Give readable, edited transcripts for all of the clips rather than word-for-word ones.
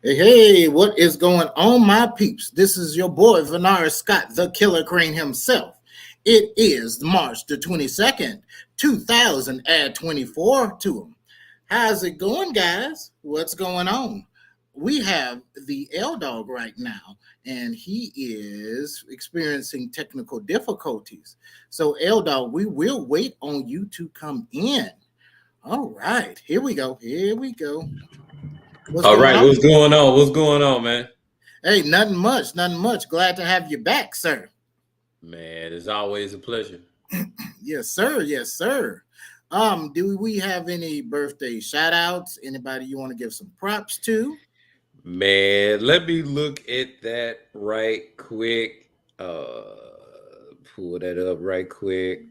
Hey, hey, what is going on, my peeps? This is your boy, Venara Scott, the KillaKrane himself. It is March the 22nd, 2024 to him. How's it going, guys? What's going on? We have the L Dog right now, and he is experiencing technical difficulties. So, L Dog, we will wait on you to come in. All right, here we go. Here we go. What's All going right, on? what's going on? What's going on, man? Hey, nothing much, nothing much. Glad to have you back, sir. Man, it's always a pleasure. Yes, sir. Yes, sir. Do we have any birthday shout outs? Anybody you want to give some props to? Man, let me look at that right quick. Uh Pull that up right quick.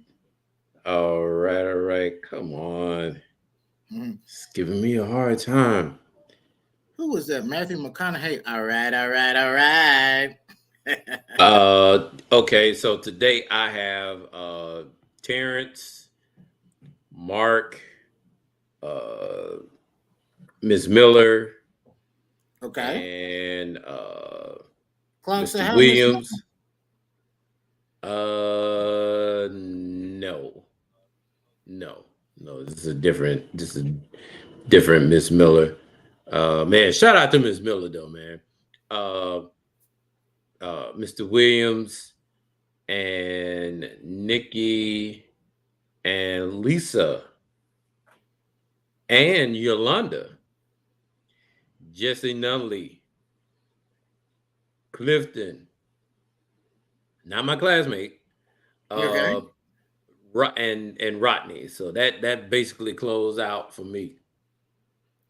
All right. Come on. Mhm. It's giving me a hard time. Who was that? Matthew McConaughey. All right, all right, all right. Okay, so today I have Terrence, Mark, uh Miss Miller, Okay. and Clark said, Mr. how Miss Mo-" Williams. No, no, no. This is a different. This is different, Miss Miller. Man, shout out to Miss Miller though, man. Uh, Mr. Williams and Nikki and Lisa and Yolanda, Jesse Nunley, Clifton, not my classmate. Okay. Uh, and Rodney. So that basically closed out for me.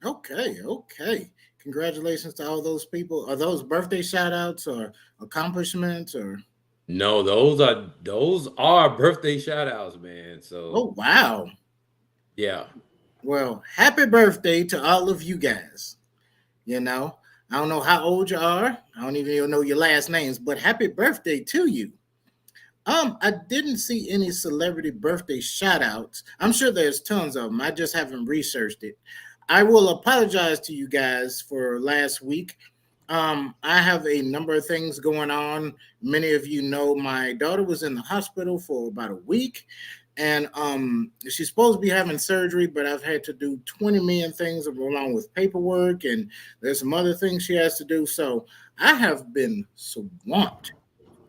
Okay. Okay. Congratulations to all those people. Are those birthday shout outs or accomplishments or? No, those are birthday shout outs, man. So Oh, wow. yeah. Well, happy birthday to all of you guys. You know, I don't know how old you are. I don't even know your last names, but happy birthday to you. I didn't see any celebrity birthday shout outs. I'm sure there's tons of them. I just haven't researched it. I will apologize to you guys for last week. I have a number of things going on. Many of you know my daughter was in the hospital for about a week, and she's supposed to be having surgery, but I've had to do 20 million things along with paperwork, and there's some other things she has to do. So I have been swamped,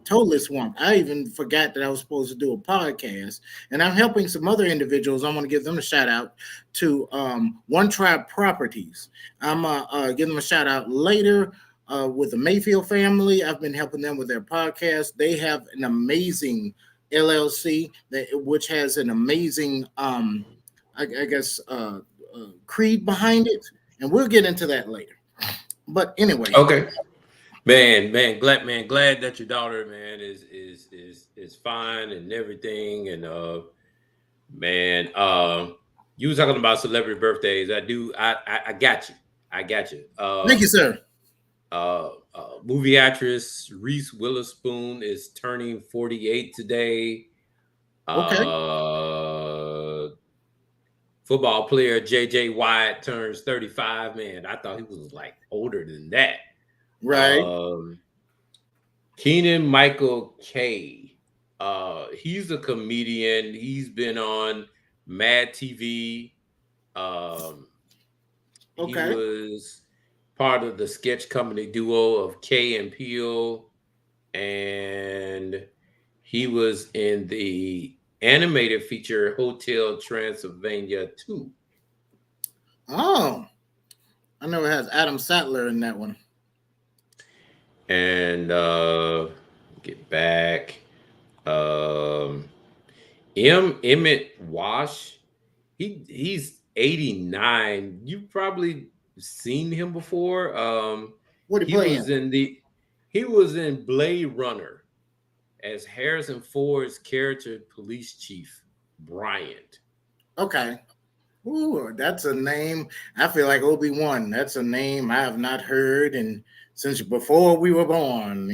totally swamped. I even forgot that I was supposed to do a podcast, and I'm helping some other individuals. I want to give them a shout out to One Tribe Properties. I'm giving them a shout out later. With the Mayfield family, I've been helping them with their podcast. They have an amazing LLC which has an amazing, I guess, creed behind it, and we'll get into that later. But anyway, Okay. Man, glad that your daughter, man, is fine and everything. And man, you were talking about celebrity birthdays. I got you. I got you. thank you, sir. Movie actress Reese Witherspoon is turning 48 today. Okay, Uh, Football player JJ Watt turns 35. Man, I thought he was like older than that. right. Um, Keenan Michael Kay. He's a comedian. He's been on Mad TV. Um, he Okay. was part of the sketch comedy duo of Kay and Peele, and he was in the animated feature Hotel Transylvania 2. Oh, I know it has Adam Sattler in that one. And get back. Um, Emmett Wash. He's 89. You've probably seen him before. What he He playing? was in the he was in Blade Runner as Harrison Ford's character police chief Bryant. Okay. Ooh, that's a name. I feel like Obi-Wan. That's a name I have not heard and since before we were born.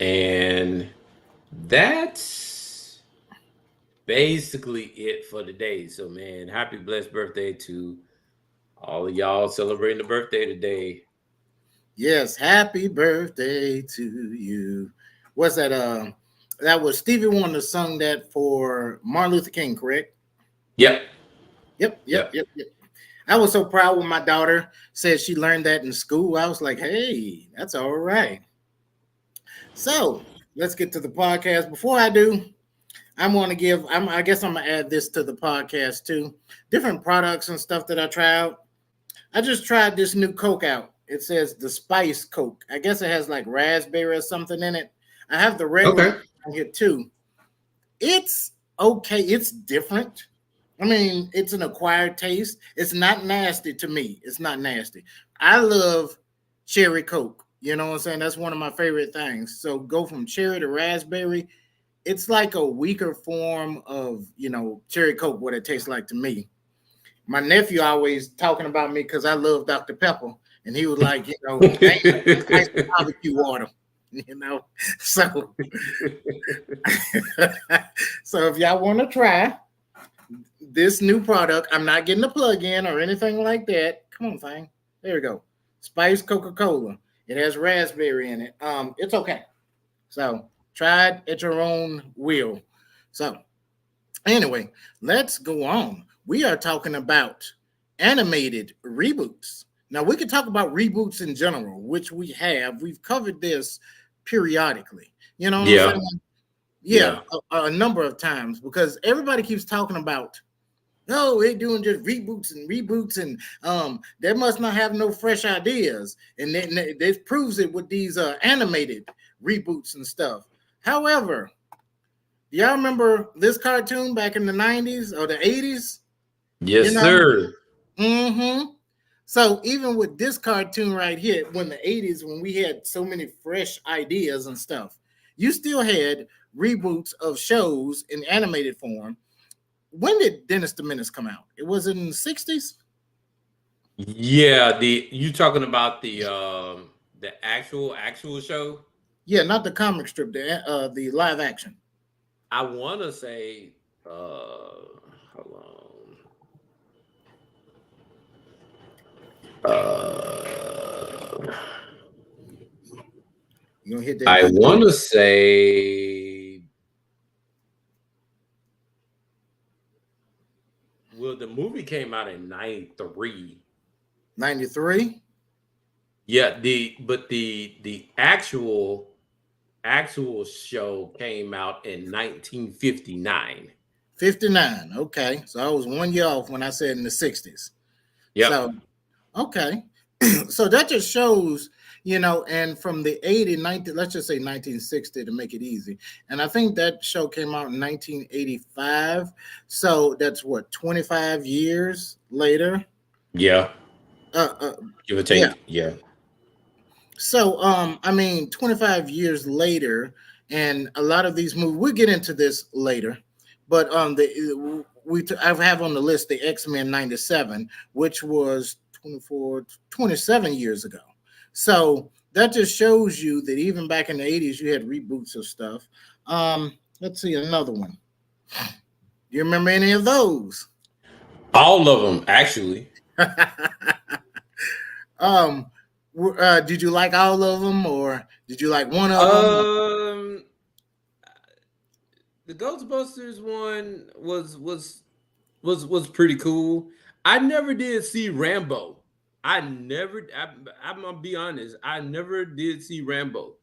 And that's basically it for today. So man, happy blessed birthday to All of y'all celebrating the birthday today. Yes, happy birthday to you. What's that? That was Stevie Wonder sung that for Martin Luther King, correct? Yep. Yep, yep, Yep. yep, yep. I was so proud when my daughter said she learned that in school. I was like, hey, that's all right. So let's get to the podcast. Before I do, I'm going to give, I guess I'm going to add this to the podcast too. Different products and stuff that I tried. I just tried this new Coke out. It says the Spice Coke. I guess it has like raspberry or something in it. I have the regular Okay. here too. It's okay. It's different. I mean, it's an acquired taste. It's not nasty to me. It's not nasty. I love cherry Coke. You know what I'm saying? That's one of my favorite things. So go from cherry to raspberry. It's like a weaker form of, cherry Coke, what it tastes like to me. My nephew always talking about me because I love Dr. Pepper. And he was like, ain't nice barbecue water, you know. So, so if y'all want to try this new product, I'm not getting a plug-in or anything like that. Come on, thing. There we go. Spice Coca-Cola. It has raspberry in it. It's okay. So try it at your own will. So anyway, let's go on. We are talking about animated reboots. Now, we could talk about reboots in general, which we have. We've covered this periodically. You know what I'm Yeah. saying? Yeah. Yeah, a number of times because everybody keeps talking about, no, they're doing just reboots, and they must not have no fresh ideas. And then this proves it with these animated reboots and stuff. However, do y'all remember this cartoon back in the 90s or the 80s? You Yes, know? sir. Mm-hmm. So even with this cartoon right here, when the 80s, when we had so many fresh ideas and stuff, you still had reboots of shows in animated form. When did Dennis the Menace come out? It was in the 60s? Yeah, you talking about the actual show? Yeah, not the comic strip, the live action. I want to say hold on. You gonna hit that I good? want to say, well, the movie came out in 93. 93? Yeah, the actual show came out in 1959. 59. Okay. So I was 1 year off when I said in the 60s. Yep. So, okay. So that just shows, and from the 80, 90, let's just say 1960 to make it easy. And I think that show came out in 1985. So that's what, 25 years later? Yeah. Uh, uh, Give or yeah. take. Yeah. So, I mean, 25 years later, and a lot of these movies, we'll get into this later, but I have on the list the X-Men 97, which was 27 years ago. So that just shows you that even back in the 80s, you had reboots of stuff. Let's see another one. Do you remember any of those? All of them, actually. um, did you like all of them, or did you like one of them? Um, the Ghostbusters one was pretty cool. I never did see Rambo. I'm gonna be honest. I never did see Rambo.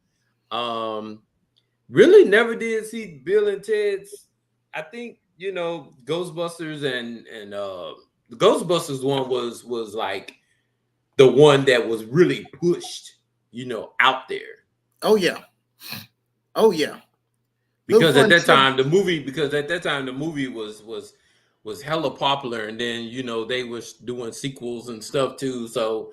Um, really never did see Bill and Ted's. I think Ghostbusters and the Ghostbusters one was like the one that was really pushed, out there. Oh yeah, oh yeah. Little Because at fun that trivia. time the movie was hella popular, and then they was doing sequels and stuff too. So,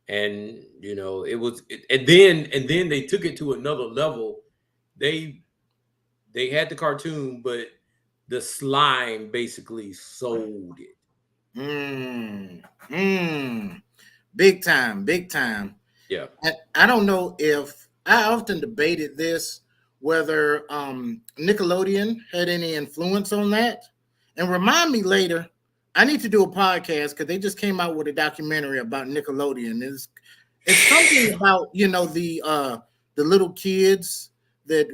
and and then they took it to another level. They had the cartoon, but the slime basically sold it. Mm, mm, big time, big time. Yeah. I don't know if I often debated this whether Nickelodeon had any influence on that. And remind me later. I need to do a podcast because they just came out with a documentary about Nickelodeon. It's something about the little kids that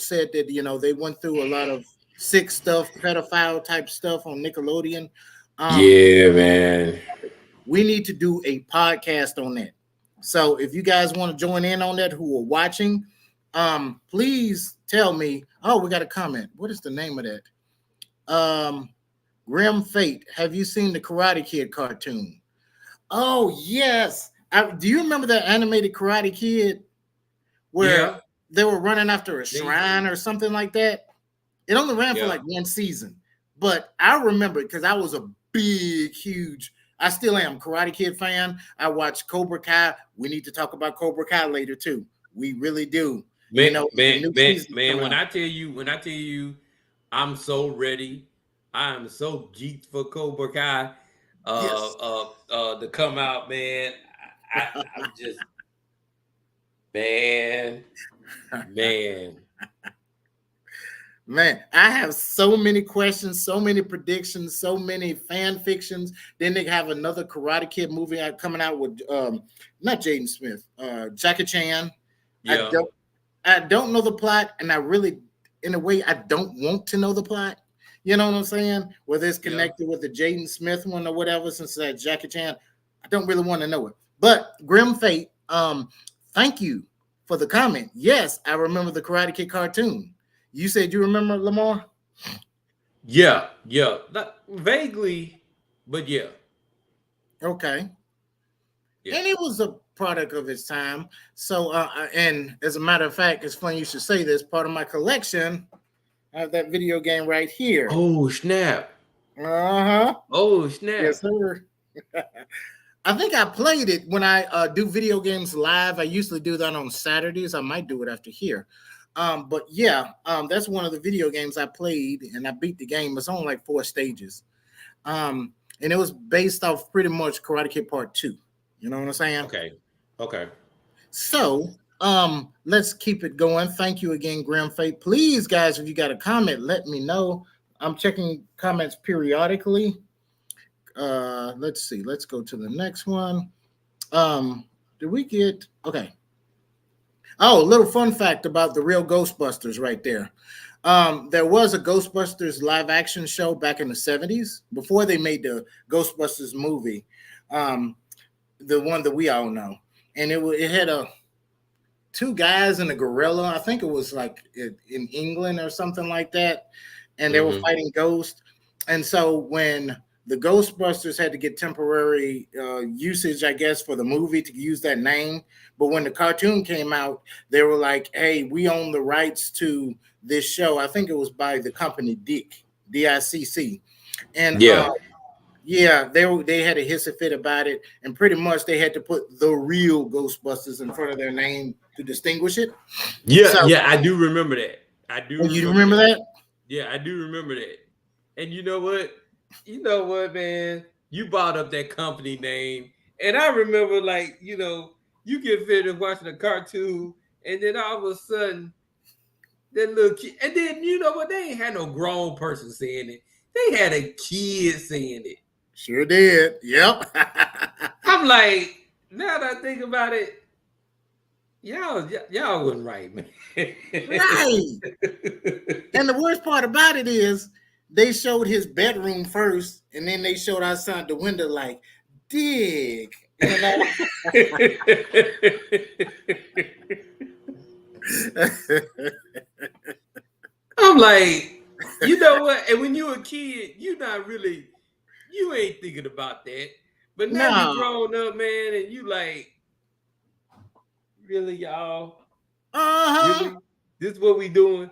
said that they went through a lot of sick stuff, pedophile type stuff on Nickelodeon. Yeah, man. We need to do a podcast on that. So if you guys want to join in on that, who are watching, please tell me. Oh, we got a comment. What is the name of that? Grim Fate. Have you seen the Karate Kid cartoon? Oh yes. Do you remember that animated Karate Kid where they were running after a shrine or something like that? It only ran for like one season, but I remember it because I was a big, huge. I still am Karate Kid fan. I watch Cobra Kai. We need to talk about Cobra Kai later too. We really do. Man, when I tell you, I'm so ready. I am so geeked for Cobra Kai to come out, man. I'm just man. Man, I have so many questions, so many predictions, so many fan fictions. Then they have another Karate Kid movie coming out with not Jaden Smith, Jackie Chan. Yeah. I don't know the plot, and I really, in a way, I don't want to know the plot. You know what I'm saying? Whether it's connected with the Jaden Smith one or whatever, since that Jackie Chan, I don't really want to know it. But Grim Fate, thank you for the comment. Yes, I remember the Karate Kid cartoon. You said you remember, Lamar? Yeah. Not vaguely, but yeah. Okay. Yeah. And it was a product of its time. So, and as a matter of fact, it's funny you should say this. Part of my collection, I have that video game right here. Oh, snap. Uh-huh. Oh, snap. Yes, sir. I think I played it when I do video games live. I usually do that on Saturdays. I might do it after here. But yeah, that's one of the video games I played, and I beat the game. It's only like 4 stages. And it was based off pretty much Karate Kid Part 2. You know what I'm saying? Okay. So, let's keep it going. Thank you again, Grim Fate. Please, guys, if you got a comment, let me know. I'm checking comments periodically. Let's see. Let's go to the next one. Did we get okay? Oh, a little fun fact about the real Ghostbusters right there. There was a Ghostbusters live action show back in the 70s before they made the Ghostbusters movie, the one that we all know. And it had 2 guys and a gorilla. I think it was like in England or something like that. And they were fighting ghosts. And so when the Ghostbusters had to get temporary usage, I guess, for the movie to use that name. But when the cartoon came out, they were like, hey, we own the rights to this show. I think it was by the company DICC. And they had a hissy fit about it. And pretty much they had to put the real Ghostbusters in front of their name to distinguish it. Yeah, I do remember that. You remember that? Yeah, I do remember that. And you know what? Man, you brought up that company name, and I remember, like, you get finished watching a cartoon, and then all of a sudden, that little kid, and then you know what? They ain't had no grown person saying it; they had a kid saying it. Sure did. Yep. I'm like, now that I think about it, y'all wasn't right, man. Right. And the worst part about it is, they showed his bedroom first, and then they showed outside the window like, dig. You know? I'm like, you know what? And when you're a kid, you ain't thinking about that. But now you grown up, man, and you like, really, y'all? Really? This is what we doing?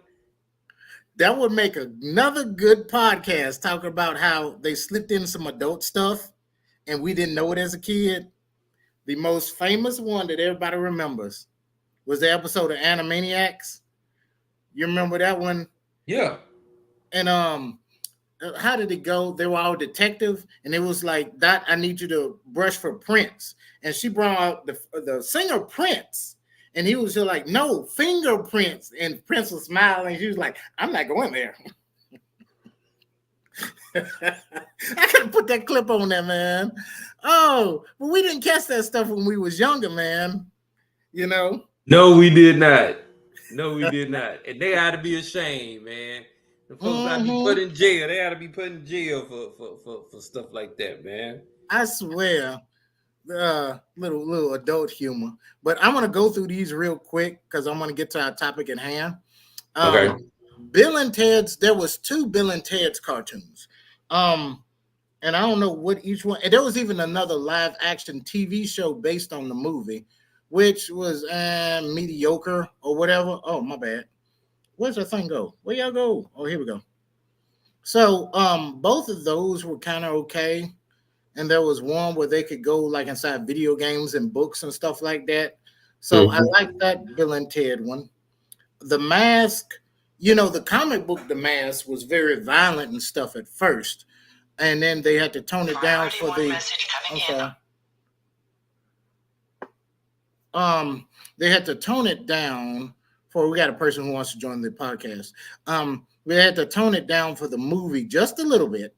That would make another good podcast talking about how they slipped in some adult stuff and we didn't know it as a kid. The most famous one that everybody remembers was the episode of Animaniacs. You remember that one? Yeah. And how did it go? They were all detective, and it was like, Dot, I need you to brush for Prince. And she brought out the singer Prince. And he was just like, no, fingerprints. And Prince was smiling. She was like, I'm not going there. I could have put that clip on there, man. Oh, but we didn't catch that stuff when we was younger, man. You know. No, we did not. No, we did not. And they ought to be ashamed, man. The folks ought to be put Mm-hmm. in jail. They ought to be put in jail for stuff like that, man. I swear, little adult humor. But I'm gonna go through these real quick because I'm gonna get to our topic at hand. Okay. Um, Bill and Ted's. There was two Bill and Ted's cartoons. And I don't know what each one. And there was even another live action TV show based on the movie, which was mediocre or whatever. Oh, my bad. Where's the thing go? Where y'all go? Oh, here we go. So both of those were kind of okay. And there was one where they could go like inside video games and books and stuff like that. So I like that Bill and Ted one. The Mask, the comic book The Mask was very violent and stuff at first. And then they had to tone it down for the I'm sorry. They had to tone it down for we got a person who wants to join the podcast. We had to tone it down for the movie just a little bit.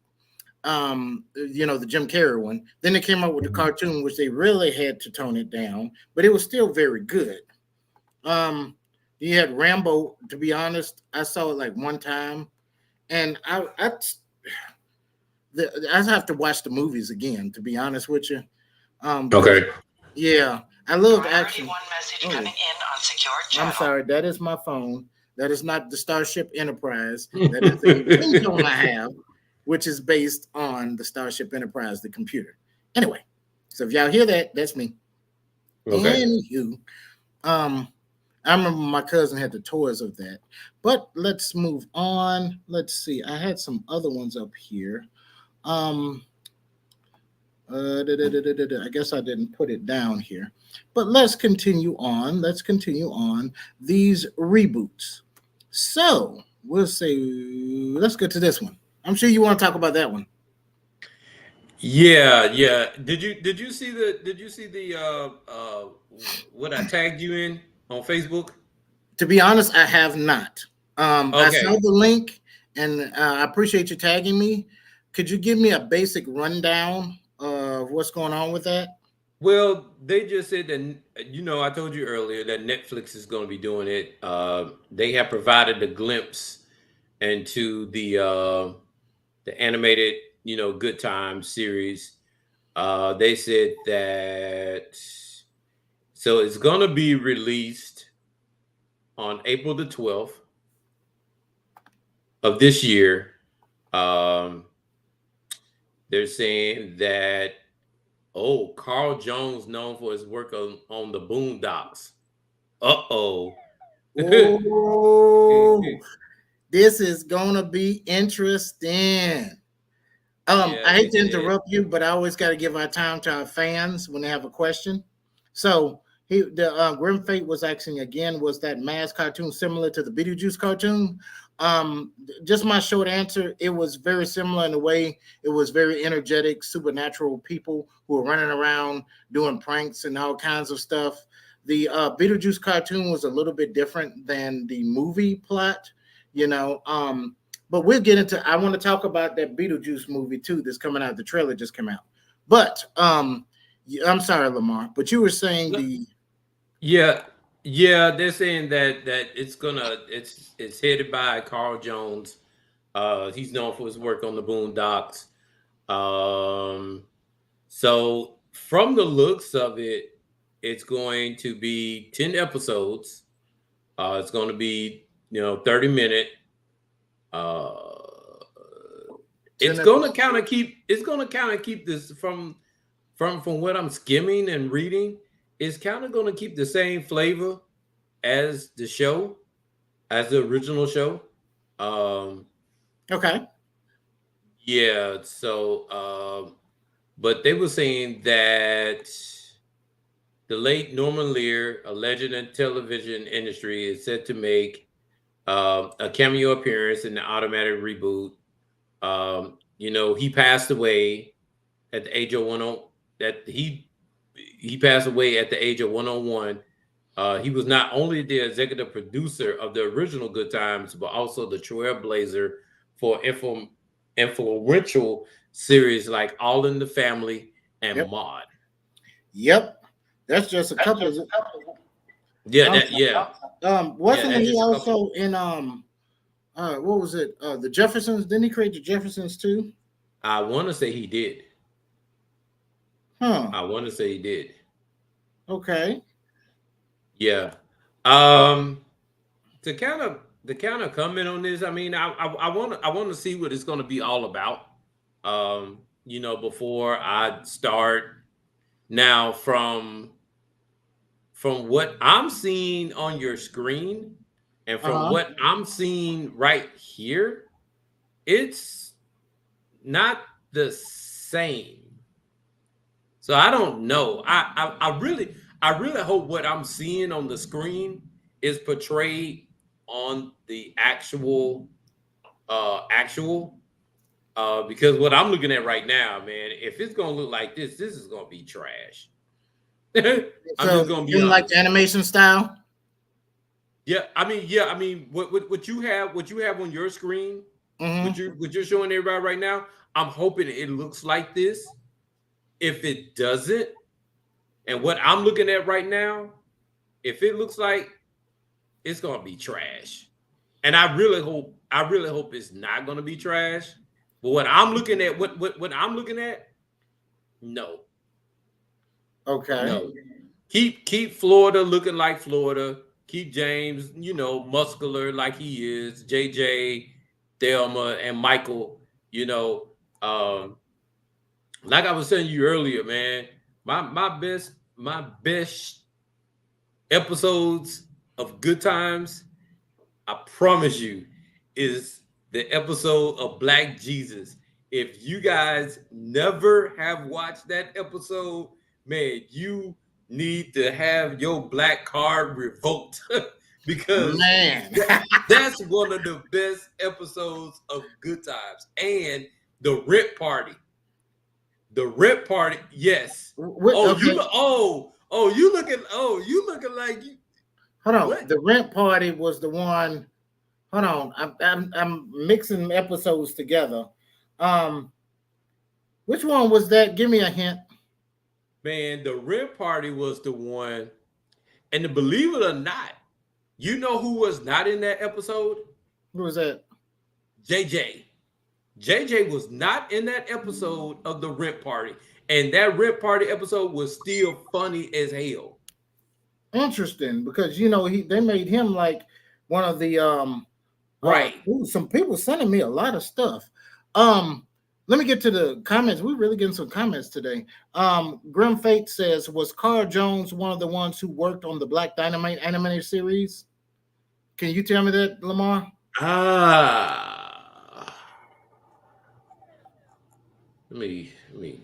The Jim Carrey one. Then they came out with the cartoon, which they really had to tone it down, but it was still very good. You had Rambo. To be honest, I saw it like one time, and I have to watch the movies again. To be honest with you, Okay. Yeah, I loved action. One message coming in on secure channel. I'm sorry, that is my phone. That is not the Starship Enterprise. That is the ringtone I have, which is based on the Starship Enterprise, the computer. Anyway, so if y'all hear that, that's me. Okay. Anywho, I remember my cousin had the toys of that. But let's move on. Let's see. I had some other ones up here. I guess I didn't put it down here. But let's continue on. These reboots. So we'll say, let's get to this one. I'm sure you want to talk about that one. Yeah. Did you see the what I tagged you in on Facebook? To be honest, I have not. Okay. I saw the link, and I appreciate you tagging me. Could you give me a basic rundown of what's going on with that? Well, they just said that, I told you earlier that Netflix is going to be doing it. They have provided a glimpse into the animated, Good Times series. They said that so it's going to be released on April the 12th of this year. They're saying that Carl Jones, known for his work on the Boondocks. Oh, this is gonna be interesting. I hate to interrupt you, but I always got to give our time to our fans when they have a question. So the Grim Fate was asking again, was that Mask cartoon similar to the Beetlejuice cartoon? Just my short answer, it was very similar in a way. It was very energetic, supernatural people who were running around doing pranks and all kinds of stuff. The Beetlejuice cartoon was a little bit different than the movie plot, but we'll get into. I want to talk about that Beetlejuice movie too. That's coming out. The trailer just came out. But I'm sorry, Lamar. But you were saying they're saying that it's headed by Carl Jones. He's known for his work on the Boondocks. So from the looks of it, it's going to be 10 episodes. It's going to be 30-minute. It's going to kind of keep this from what I'm skimming and reading. It's kind of going to keep the same flavor as the show, as the original show. Okay. Yeah. So, but they were saying that the late Norman Lear, a legend in television industry, is set to make a cameo appearance in the automatic reboot. He passed away at the age of 101. That he passed away at the age of 101. He was not only the executive producer of the original Good Times, but also the trailblazer for influential series like All in the Family and Yep. Maude. Yep. That's just a couple of. Yeah, that yeah. Wasn't that's he just a couple. also in what was it? The Jeffersons? Didn't he create the Jeffersons too? I want to say he did. Huh. I want to say he did. Okay. Yeah. Um, to kind of comment on this, I mean, I want to see what it's going to be all about. Before I start now from what I'm seeing on your screen and from Uh-huh. what I'm seeing right here, it's not the same. So I don't know. I really hope what I'm seeing on the screen is portrayed on the actual because what I'm looking at right now, man, if it's gonna look like this is gonna be trash. I'm So just gonna be didn't like the honest. animation style? Yeah, I mean, what you have on your screen, Mm-hmm. what you're showing everybody right now, I'm hoping it looks like this. If it doesn't, and what I'm looking at right now, if it looks like it's gonna be trash. And I really hope it's not gonna be trash. But what I'm looking at, what I'm looking at, no, Okay. no. Keep Florida looking like Florida. Keep James, muscular like he is. JJ, Thelma, and Michael, you know. Um, like I was telling you earlier, man, my best episodes of Good Times, I promise you, is the episode of Black Jesus. If you guys never have watched that episode, man, you need to have your black card revoked because Man. that's one of the best episodes of Good Times. And the rent party. The rent party, yes. Oh, you Okay. look. You looking like you. Hold on. What? The rent party was the one. Hold on. I'm mixing episodes together. Um, which one was that? Give me a hint. Man, the rent party was the one. And to believe it or not, you know who was not in that episode? Who was that? JJ. JJ was not in that episode of the rent party. And that rent party episode was still funny as hell. Interesting, because they made him like one of the Right. some people sending me a lot of stuff. Um, let me get to the comments. We're really getting some comments today. Grim Fate says, was Carl Jones one of the ones who worked on the Black Dynamite animated series? Can you tell me that, Lamar? Ah. Let me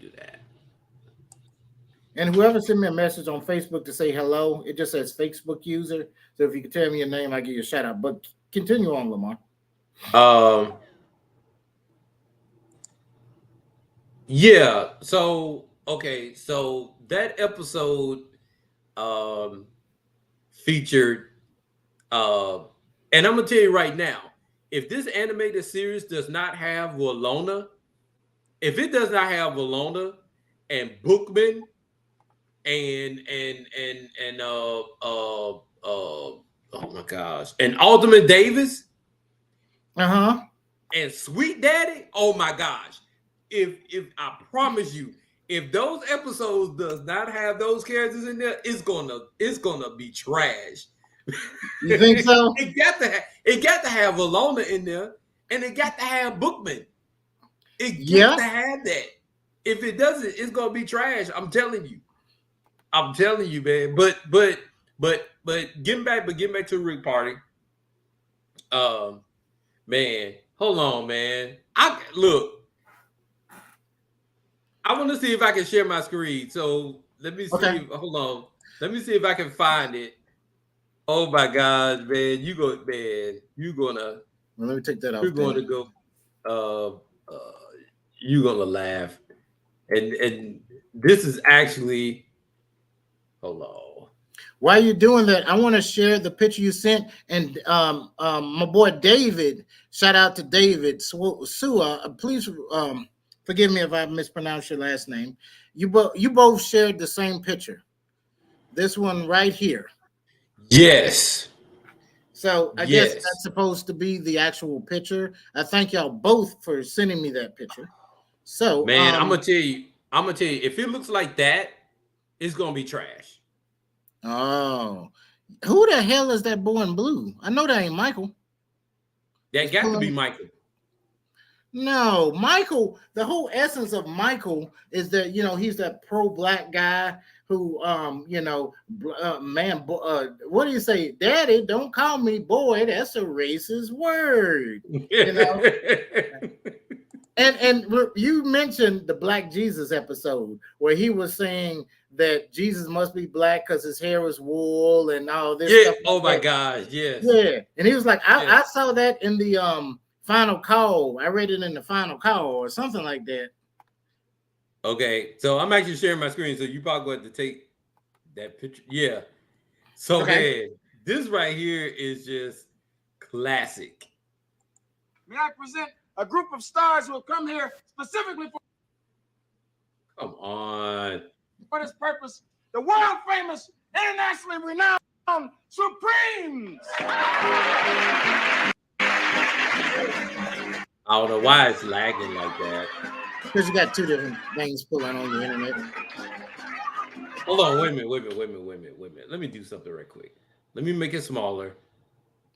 do that. And whoever sent me a message on Facebook to say hello, it just says Facebook user. So if you could tell me your name, I'll give you a shout out. But continue on, Lamar. Yeah. So okay. So that episode featured and I'm gonna tell you right now, if this animated series does not have Walona, if it does not have Walona and Bookman and oh my gosh, and Alderman Davis Uh-huh. and Sweet Daddy, oh my gosh. If I promise you, if those episodes does not have those characters in there, it's gonna be trash. You think so? it got to have Alona in there, and it got to have Bookman. It Yeah. got to have that. If it doesn't, it's gonna be trash. I'm telling you. I'm telling you, man. But getting back to Rick Party. Man, hold on, man. I want to see if I can share my screen. So let me see. Okay. Hold on. Let me see if I can find it. Oh my God, man! You're gonna. Well, let me take that off. You're going to go. You're gonna laugh, and this is actually. Hold on. while you're doing that, I want to share the picture you sent. And my boy David, shout out to David Sua. Please forgive me if I mispronounced your last name. You both shared the same picture. This one right here. Yes. So I guess Yes. that's supposed to be the actual picture. I thank y'all both for sending me that picture. So Man, I'm gonna tell you, if it looks like that, it's gonna be trash. oh, who the hell is that boy in blue? I know that ain't Michael. That got to be Michael. No, Michael, the whole essence of Michael is that, he's that pro-black guy who, what do you say? Daddy, don't call me boy. That's a racist word. And you mentioned the Black Jesus episode where he was saying that Jesus must be black because his hair was wool and all this stuff. Oh my gosh, yes. Yeah. And he was like, I saw that in the Final Call. I read it in the Final Call or something like that. Okay, so I'm actually sharing my screen, so you probably going to take that picture. Yeah. So man, this right here is just classic. May I present a group of stars who have come here specifically for Come on. For this purpose, the world famous, internationally renowned Supremes. I don't know why it's lagging like that. Because you got two different things pulling on the internet. Hold on, wait a minute. Let me do something right quick. Let me make it smaller.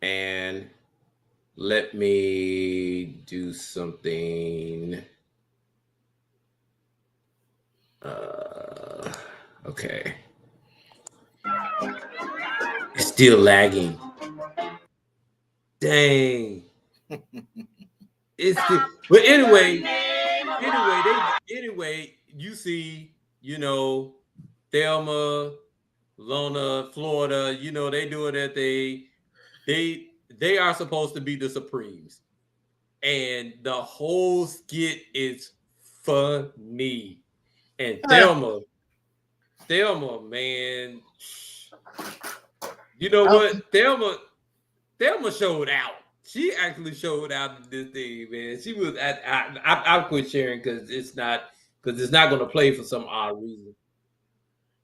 And let me do something. Okay. It's still lagging. Dang. It's still, but anyway, you see, Thelma, Lona, Florida, they doing that they are supposed to be the Supremes. And the whole skit is funny. And Thelma, man, you know what? Thelma showed out. She actually showed out in this thing, man. She was I quit sharing because it's not going to play for some odd reason.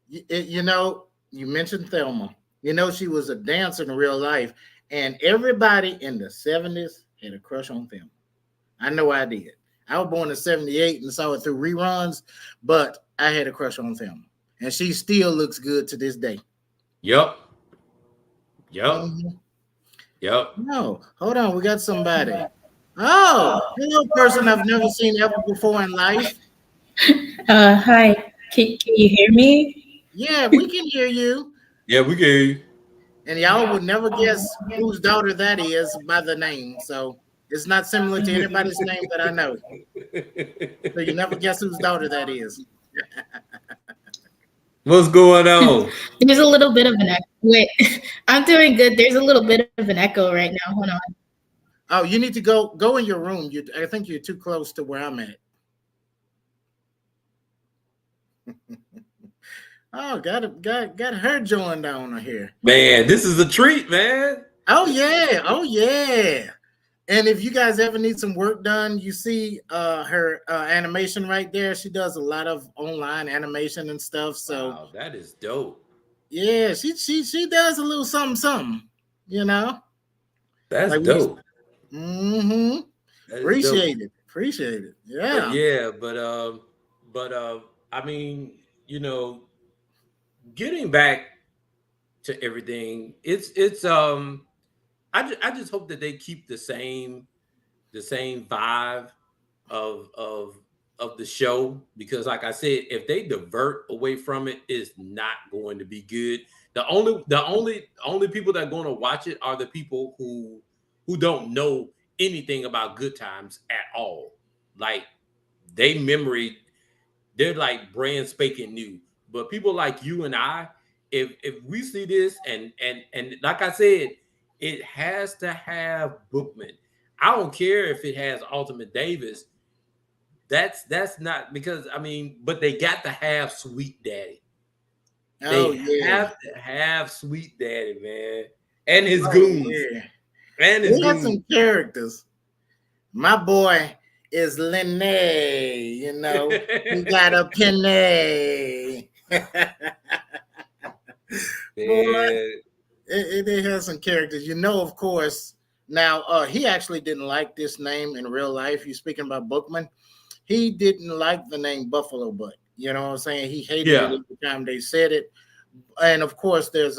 You mentioned Thelma. She was a dancer in real life, and everybody in the 70s had a crush on Thelma. I know I did. I was born in 78 and saw it through reruns, but I had a crush on Thelma. And she still looks good to this day. Yep. Mm-hmm. Yep. No, hold on. We got somebody. Oh, hello, person I've never seen ever before in life. Hi. Can you hear me? Yeah, we can hear you. Yeah, we can hear you. And y'all would never guess whose daughter that is by the name. So it's not similar to anybody's name that I know. So you never guess whose daughter that is. What's going on? There's a little bit of an echo. Wait, I'm doing good. There's a little bit of an echo right now. Hold on. Oh, you need to go in your room. I think you're too close to where I'm at. Oh, got her joined on here. Man, this is a treat, man. Oh yeah. And if you guys ever need some work done, you see her animation right there. She does a lot of online animation and stuff. So wow, that is dope. Yeah, she does a little something, That's like dope. Appreciate it. Yeah. But I mean, getting back to everything, it's I just hope that they keep the same vibe of the show, because like I said, if they divert away from it, it's not going to be good. The only people that are going to watch it are the people who don't know anything about Good Times at all. Like they're like brand spanking new. But people like you and I, if we see this and like I said, it has to have Bookman. I don't care if it has Ultimate Davis. That's not because but they got to have Sweet Daddy. Oh They yeah. have to have Sweet Daddy, man, and his Oh goons, yeah. and his He had goons. some characters. My boy is Linnae, you know. He got a penny. Boy, Man, it has some characters. You know, of course. Now, he actually didn't like this name in real life. You speaking about Bookman? He didn't like the name Buffalo Butt. You know what I'm saying? He hated it yeah, every time they said it. And of course, there's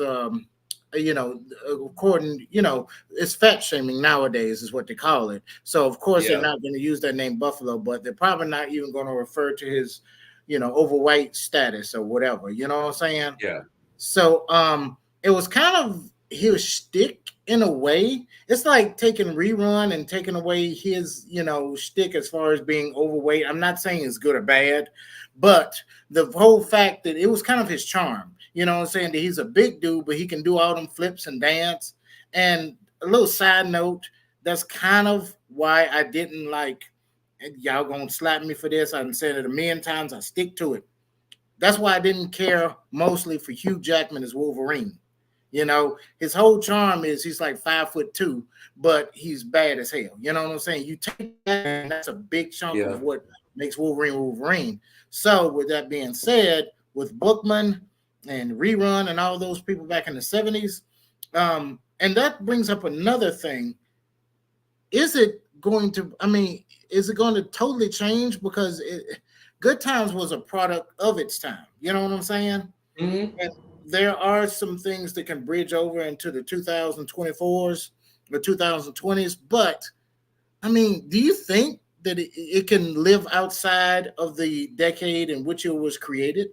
you know, according, you know, it's fat shaming nowadays is what they call it. So of course they're yeah, not going to use that name Buffalo, but they're probably not even going to refer to his, you know, overweight status or whatever. You know what I'm saying? yeah, So it was kind of his shtick in a way. It's like taking Rerun and taking away his, you know, shtick as far as being overweight. I'm not saying it's good or bad, but the whole fact that it was kind of his charm. You know what I'm saying? That he's a big dude, but he can do all them flips and dance. And a little side note, that's kind of why I didn't like, and y'all gonna slap me for this. I've said it a million times. I stick to it. That's why I didn't care mostly for Hugh Jackman as Wolverine. You know, his whole charm is he's like 5'2", but he's bad as hell. You know what I'm saying? You take that, and that's a big chunk yeah. of what makes Wolverine Wolverine. So, with that being said, with Bookman and Rerun and all those people back in the 70s, and that brings up another thing. Is it going to, I mean, is it going to totally change? Because Good Times was a product of its time. You know what I'm saying? Mm-hmm. And there are some things that can bridge over into the 2024s or 2020s. But I mean, do you think that it can live outside of the decade in which it was created?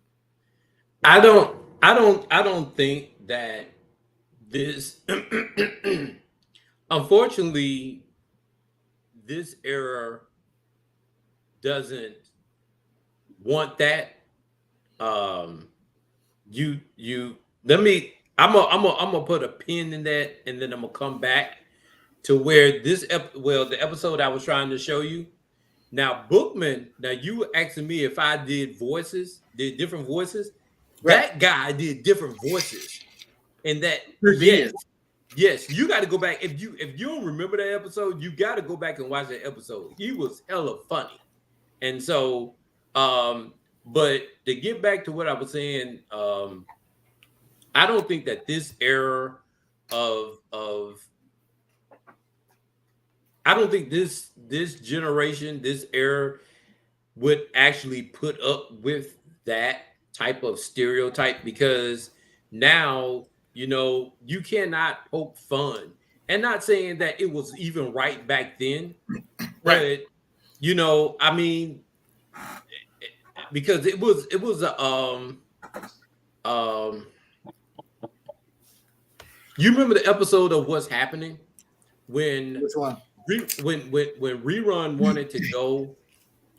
I don't think that this unfortunately this era doesn't want that. Um you let me I'm gonna put a pin in that, and then I'm gonna come back to where the episode I was trying to show you. Now, Bookman, now you were asking me if I did different voices. Right. That guy did different voices. And that, Sure yes, did. yes, you got to go back. If you don't remember that episode, you got to go back and watch that episode. He was hella funny. And so, but to get back to what I was saying, I don't think that this era of I don't think this generation, this era would actually put up with that type of stereotype, because now, you cannot poke fun. And not saying that it was even right back then, Right. but I mean, because it was a um you remember the episode of What's Happening when Which one? when Rerun wanted to go.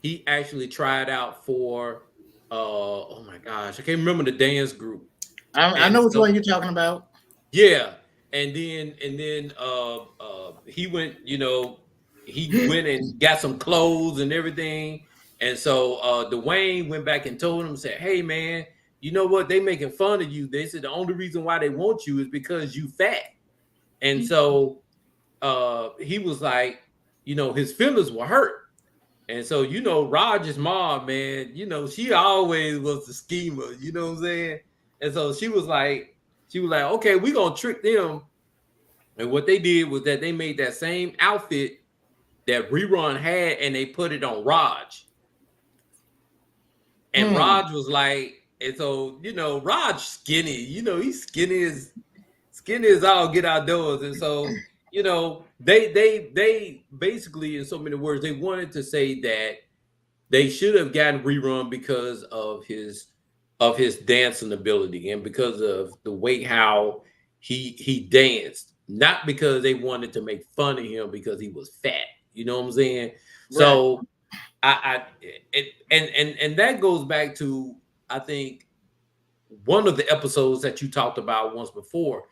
He actually tried out for oh my gosh, I can't remember the dance group. I And know which so, one you're talking about. yeah, and then he went, he went and got some clothes and everything. And so Dwayne went back and told him, said, "Hey man, you know what? They making fun of you. They said the only reason why they want you is because you fat." And so he was like, his feelings were hurt. And so, Raj's mom, man, she always was the schemer, you know what I'm saying? And so she was like, okay, we're gonna trick them. And what they did was that they made that same outfit that Rerun had, and they put it on Raj. And Hmm. Raj was like, and so, Raj skinny, he's skinny as all get outdoors. And so, they basically, in so many words, they wanted to say that they should have gotten Rerun because of his dancing ability, and because of the way how he danced, not because they wanted to make fun of him because he was fat. You know what I'm saying? Right. So and that goes back to, I think, one of the episodes that you talked about once before.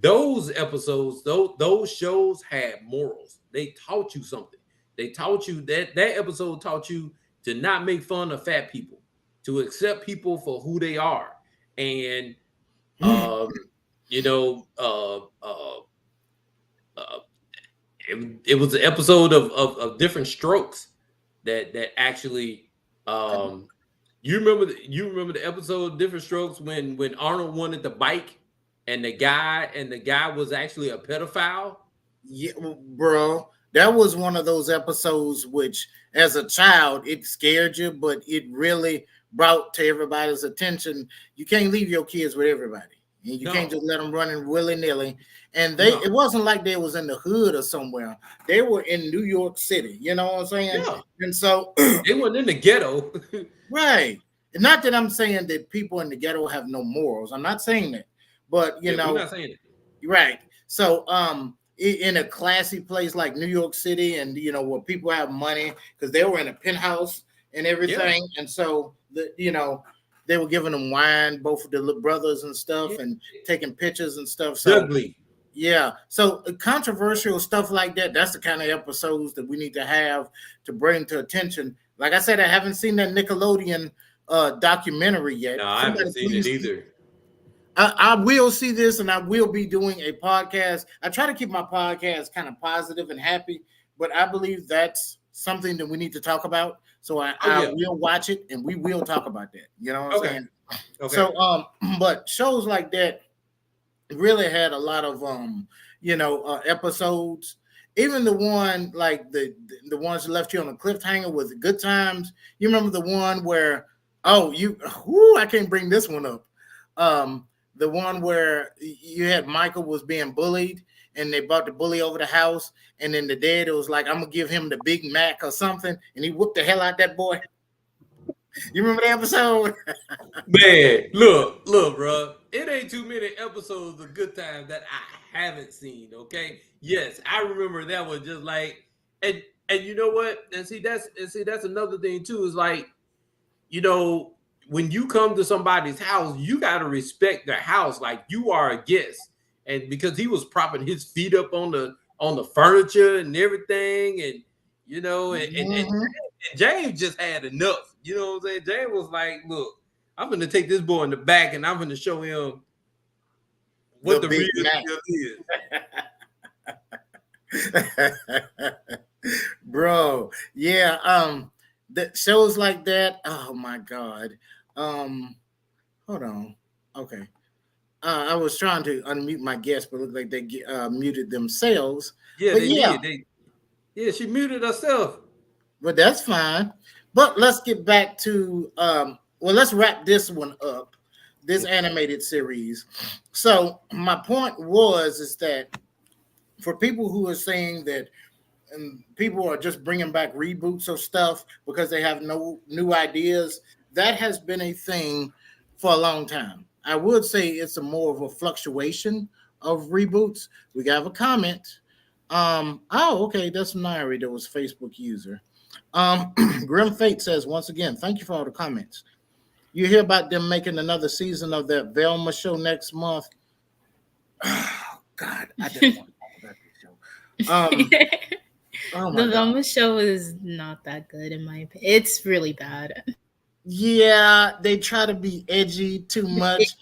Those episodes, those shows had morals. They taught you something. They taught you that episode taught you to not make fun of fat people, to accept people for who they are. and um, you know, uh, it was an episode of Different Strokes that actually you remember the episode Different Strokes when Arnold wanted the bike and the guy was actually a pedophile. Yeah, bro, that was one of those episodes which, as a child, it scared you, but it really brought to everybody's attention. You can't leave your kids with everybody, and you can't No, just let them run in willy nilly. And no, it wasn't like they was in the hood or somewhere. They were in New York City. You know what I'm saying? yeah, And so, they weren't in the ghetto. right. Not that I'm saying that people in the ghetto have no morals. I'm not saying that, but you Yeah, we're know, not saying it. right. So, in a classy place like New York City, and you know where people have money because they were in a penthouse and Yeah, everything, and so they were giving them wine, both of the little brothers and stuff, yeah. and taking pictures and stuff. So Dudley. yeah, so controversial stuff like that. That's the kind of episodes that we need to have to bring to attention. Like I said, I haven't seen that Nickelodeon documentary yet. No, I Somebody haven't seen it please. either. I will see this, and I will be doing a podcast. I try to keep my podcast kind of positive and happy, but I believe that's something that we need to talk about. So I Yeah. will watch it, and we will talk about that. You know what I'm Okay. saying? Okay. So but shows like that really had a lot of episodes. Even the one like the ones that left you on a cliffhanger with Good Times. You remember the one where I can't bring this one up. The one where you had Michael was being bullied and they brought the bully over the house, and then the dad was like, I'm gonna give him the Big Mac or something, and he whooped the hell out that boy. You remember the episode? Man, look, bro. It ain't too many episodes of Good Times that I haven't seen. Okay, yes, I remember that one. Just like, and you know what? And see that's another thing too. Is like, you know, when you come to somebody's house, you got to respect their house like you are a guest. And because he was propping his feet up on the furniture and everything, and you know, and James just had enough. You know what I'm saying? James was like, "Look, I'm going to take this boy in the back, and I'm going to show him what the real deal is." Bro, yeah. That shows like that. Oh my god. Hold on. Okay. I was trying to unmute my guest, but it looked like they muted themselves. Yeah, but they did. She muted herself. But that's fine. But let's get back to let's wrap this one up, this animated series. So my point is that for people who are saying that people are just bringing back reboots of stuff because they have no new ideas, that has been a thing for a long time. I would say it's more of a fluctuation of reboots. We got a comment. Okay, that's Nairi, that was a Facebook user. Grim Fate says, once again, thank you for all the comments. You hear about them making another season of that Velma show next month? Oh, God, I didn't want to talk about this show. The Velma show is not that good in my opinion. It's really bad. Yeah, they try to be edgy too much.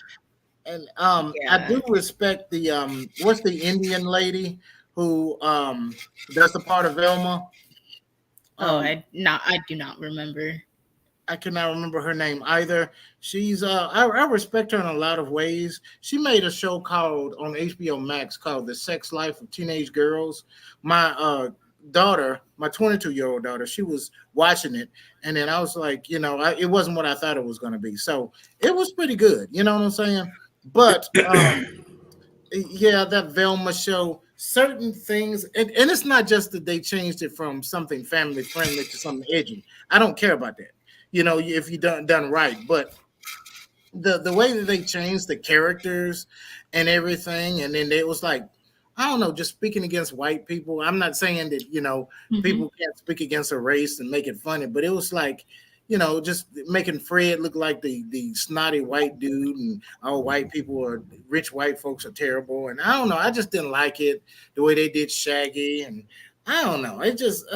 And I do respect the what's the Indian lady who does the part of Velma? I do not remember. I cannot remember her name either. She's I respect her in a lot of ways. She made a show called on HBO Max called The Sex Life of Teenage Girls. My daughter, my 22-year-old daughter, she was watching it, and then I was like, it wasn't what I thought it was going to be. So it was pretty good. You know what I'm saying? But yeah, that Velma show, certain things, and it's not just that they changed it from something family friendly to something edgy. I don't care about that. If you done right, but the way that they changed the characters and everything, and then it was like, I don't know, just speaking against white people. I'm not saying that people can't speak against a race and make it funny, but it was like, just making Fred look like the snotty white dude, and all white people are rich white folks are terrible, and I don't know. I just didn't like it the way they did Shaggy, and I don't know. It just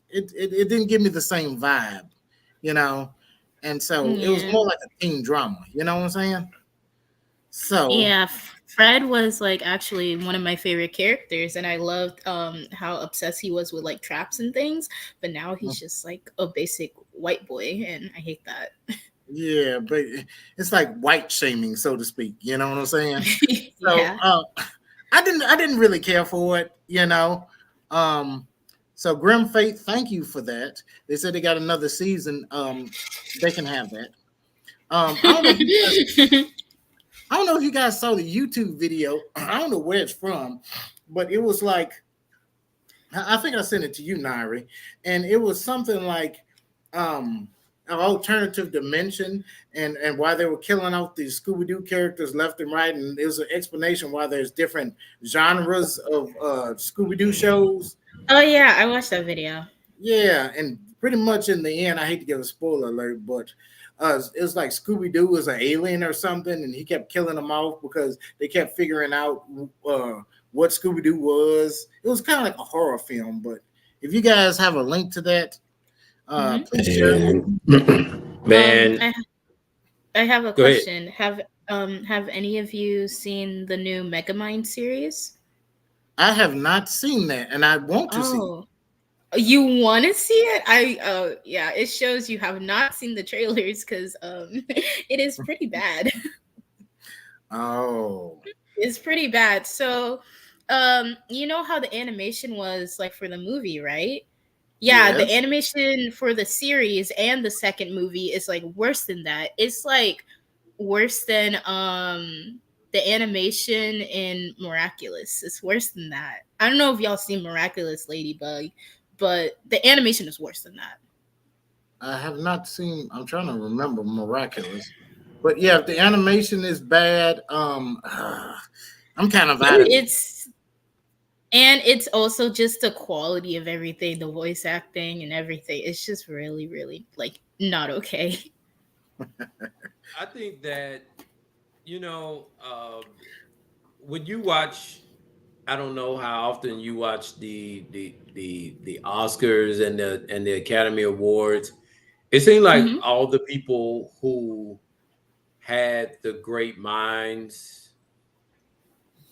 it didn't give me the same vibe. And so it was more like a teen drama. You know what I'm saying? So Yeah, Fred was like actually one of my favorite characters, and I loved how obsessed he was with like traps and things. But now he's just like a basic white boy, and I hate that. yeah, but it's like white shaming, so to speak. You know what I'm saying? So Yeah. I didn't really care for it. Um, so Grim Fate, thank you for that. They said they got another season. They can have that. I don't know if you guys I don't know if you guys saw the YouTube video. I don't know where it's from, but it was like I think I sent it to you, Nairi, and it was something like um an alternative dimension and why they were killing out these Scooby Doo characters left and right, and there's an explanation why there's different genres of Scooby Doo shows. Oh yeah, I watched that video. Yeah, and pretty much in the end, I hate to give a spoiler alert, but it was like Scooby Doo was an alien or something, and he kept killing them off because they kept figuring out what Scooby Doo was. It was kind of like a horror film, but if you guys have a link to that, Mhm. please share it. Man, I have a go ahead. question. Have any of you seen the new Megamind series? I have not seen that, and I want to see. Oh, you want to see it? Yeah, it shows you have not seen the trailers because it is pretty bad. Oh, It's pretty bad. So, you know how the animation was like for the movie, right? Yeah, the yes. animation for the series and the second movie is like worse than that. It's like worse than the animation in Miraculous. It's worse than that. I don't know if y'all seen Miraculous Ladybug, but the animation is worse than that. I have not seen. I'm trying to remember Miraculous, but yeah, if the animation is bad, I'm kind of out of it. It's and it's also just the quality of everything, the voice acting and everything. It's just really, really like not okay. I think that when you watch, I don't know how often you watch the Oscars and the Academy Awards. It seemed like Hmm. all the people who had the great minds,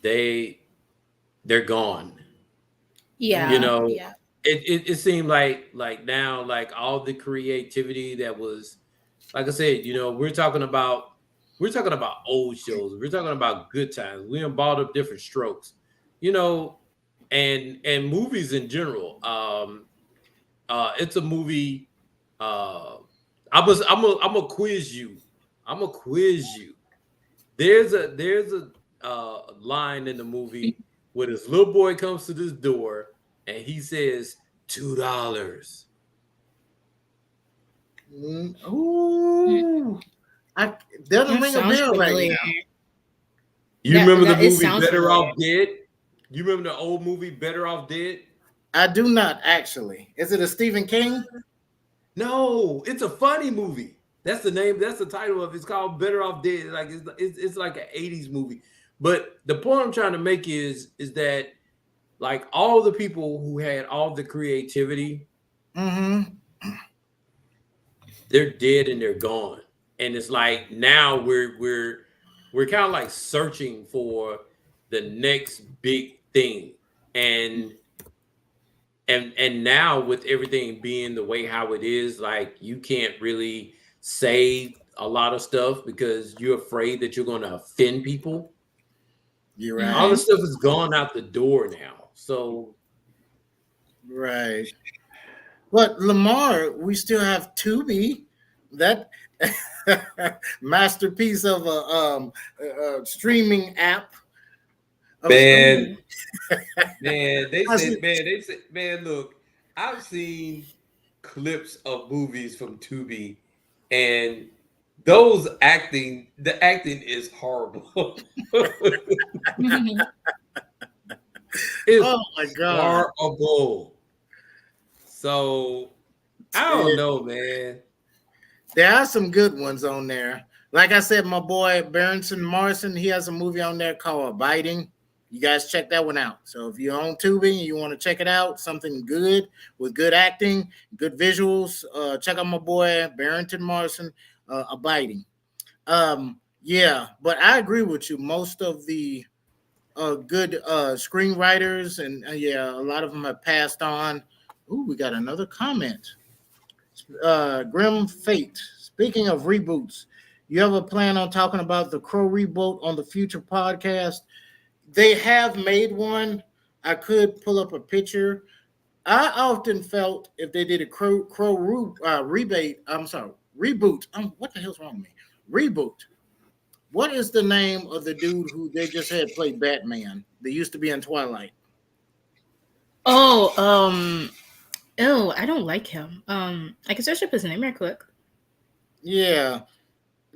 they they're gone. You Yeah, know, yeah. it seemed like now like all the creativity that was, like I said, we're talking about old shows. We're talking about good times. We done bought up different strokes, you know, and movies in general. It's a movie. Uh, I'm a quiz you. I'm a quiz you. There's a line in the movie where this little boy comes to this door and he says $2. Ooh, I doesn't That ring a sounds bell right familiar. now. You remember the That it movie sounds Better familiar. Off Dead? You remember the old movie Better Off Dead? I do not actually. Is it a Stephen King? No, it's a funny movie. That's the name. That's the title of it. It's called Better Off Dead. Like it's like an '80s movie. But the point I'm trying to make is that like all the people who had all the creativity, Mm-hmm. they're dead and they're gone. And it's like now we're kind of like searching for the next big thing. And and now with everything being the way how it is, like you can't really say a lot of stuff because you're afraid that you're going to offend people. You're All the right. Hmm. stuff is gone out the door now. So Right. But Lamar, we still have Tubi, that masterpiece of a streaming app of man, Hmm. I see. they said, man, look, I've seen clips of movies from Tubi, and the acting is horrible. It's Oh my God. horrible. So I don't It- know, man. there are some good ones on there. Like I said, my boy Barrington Morrison, he has a movie on there called Biting. You guys check that one out. So if you're on Tubi and you want to check it out, something good with good acting, good visuals, check out my boy Barrington Morrison, Abiding. Yeah, but I agree with you. Most of the good screenwriters and yeah, a lot of them have passed on. Ooh, we got another comment. Grim Fate. Speaking of reboots, you ever plan on talking about the Crow reboot on the future podcast? They have made one. I could pull up a picture. I often felt if they did a rebate, I'm sorry, reboot. What the hell's wrong with me? Reboot. What is the name of the dude who they just had play Batman? They used to be in Twilight. Oh, oh, I don't like him. I can search up his name real quick. Yeah.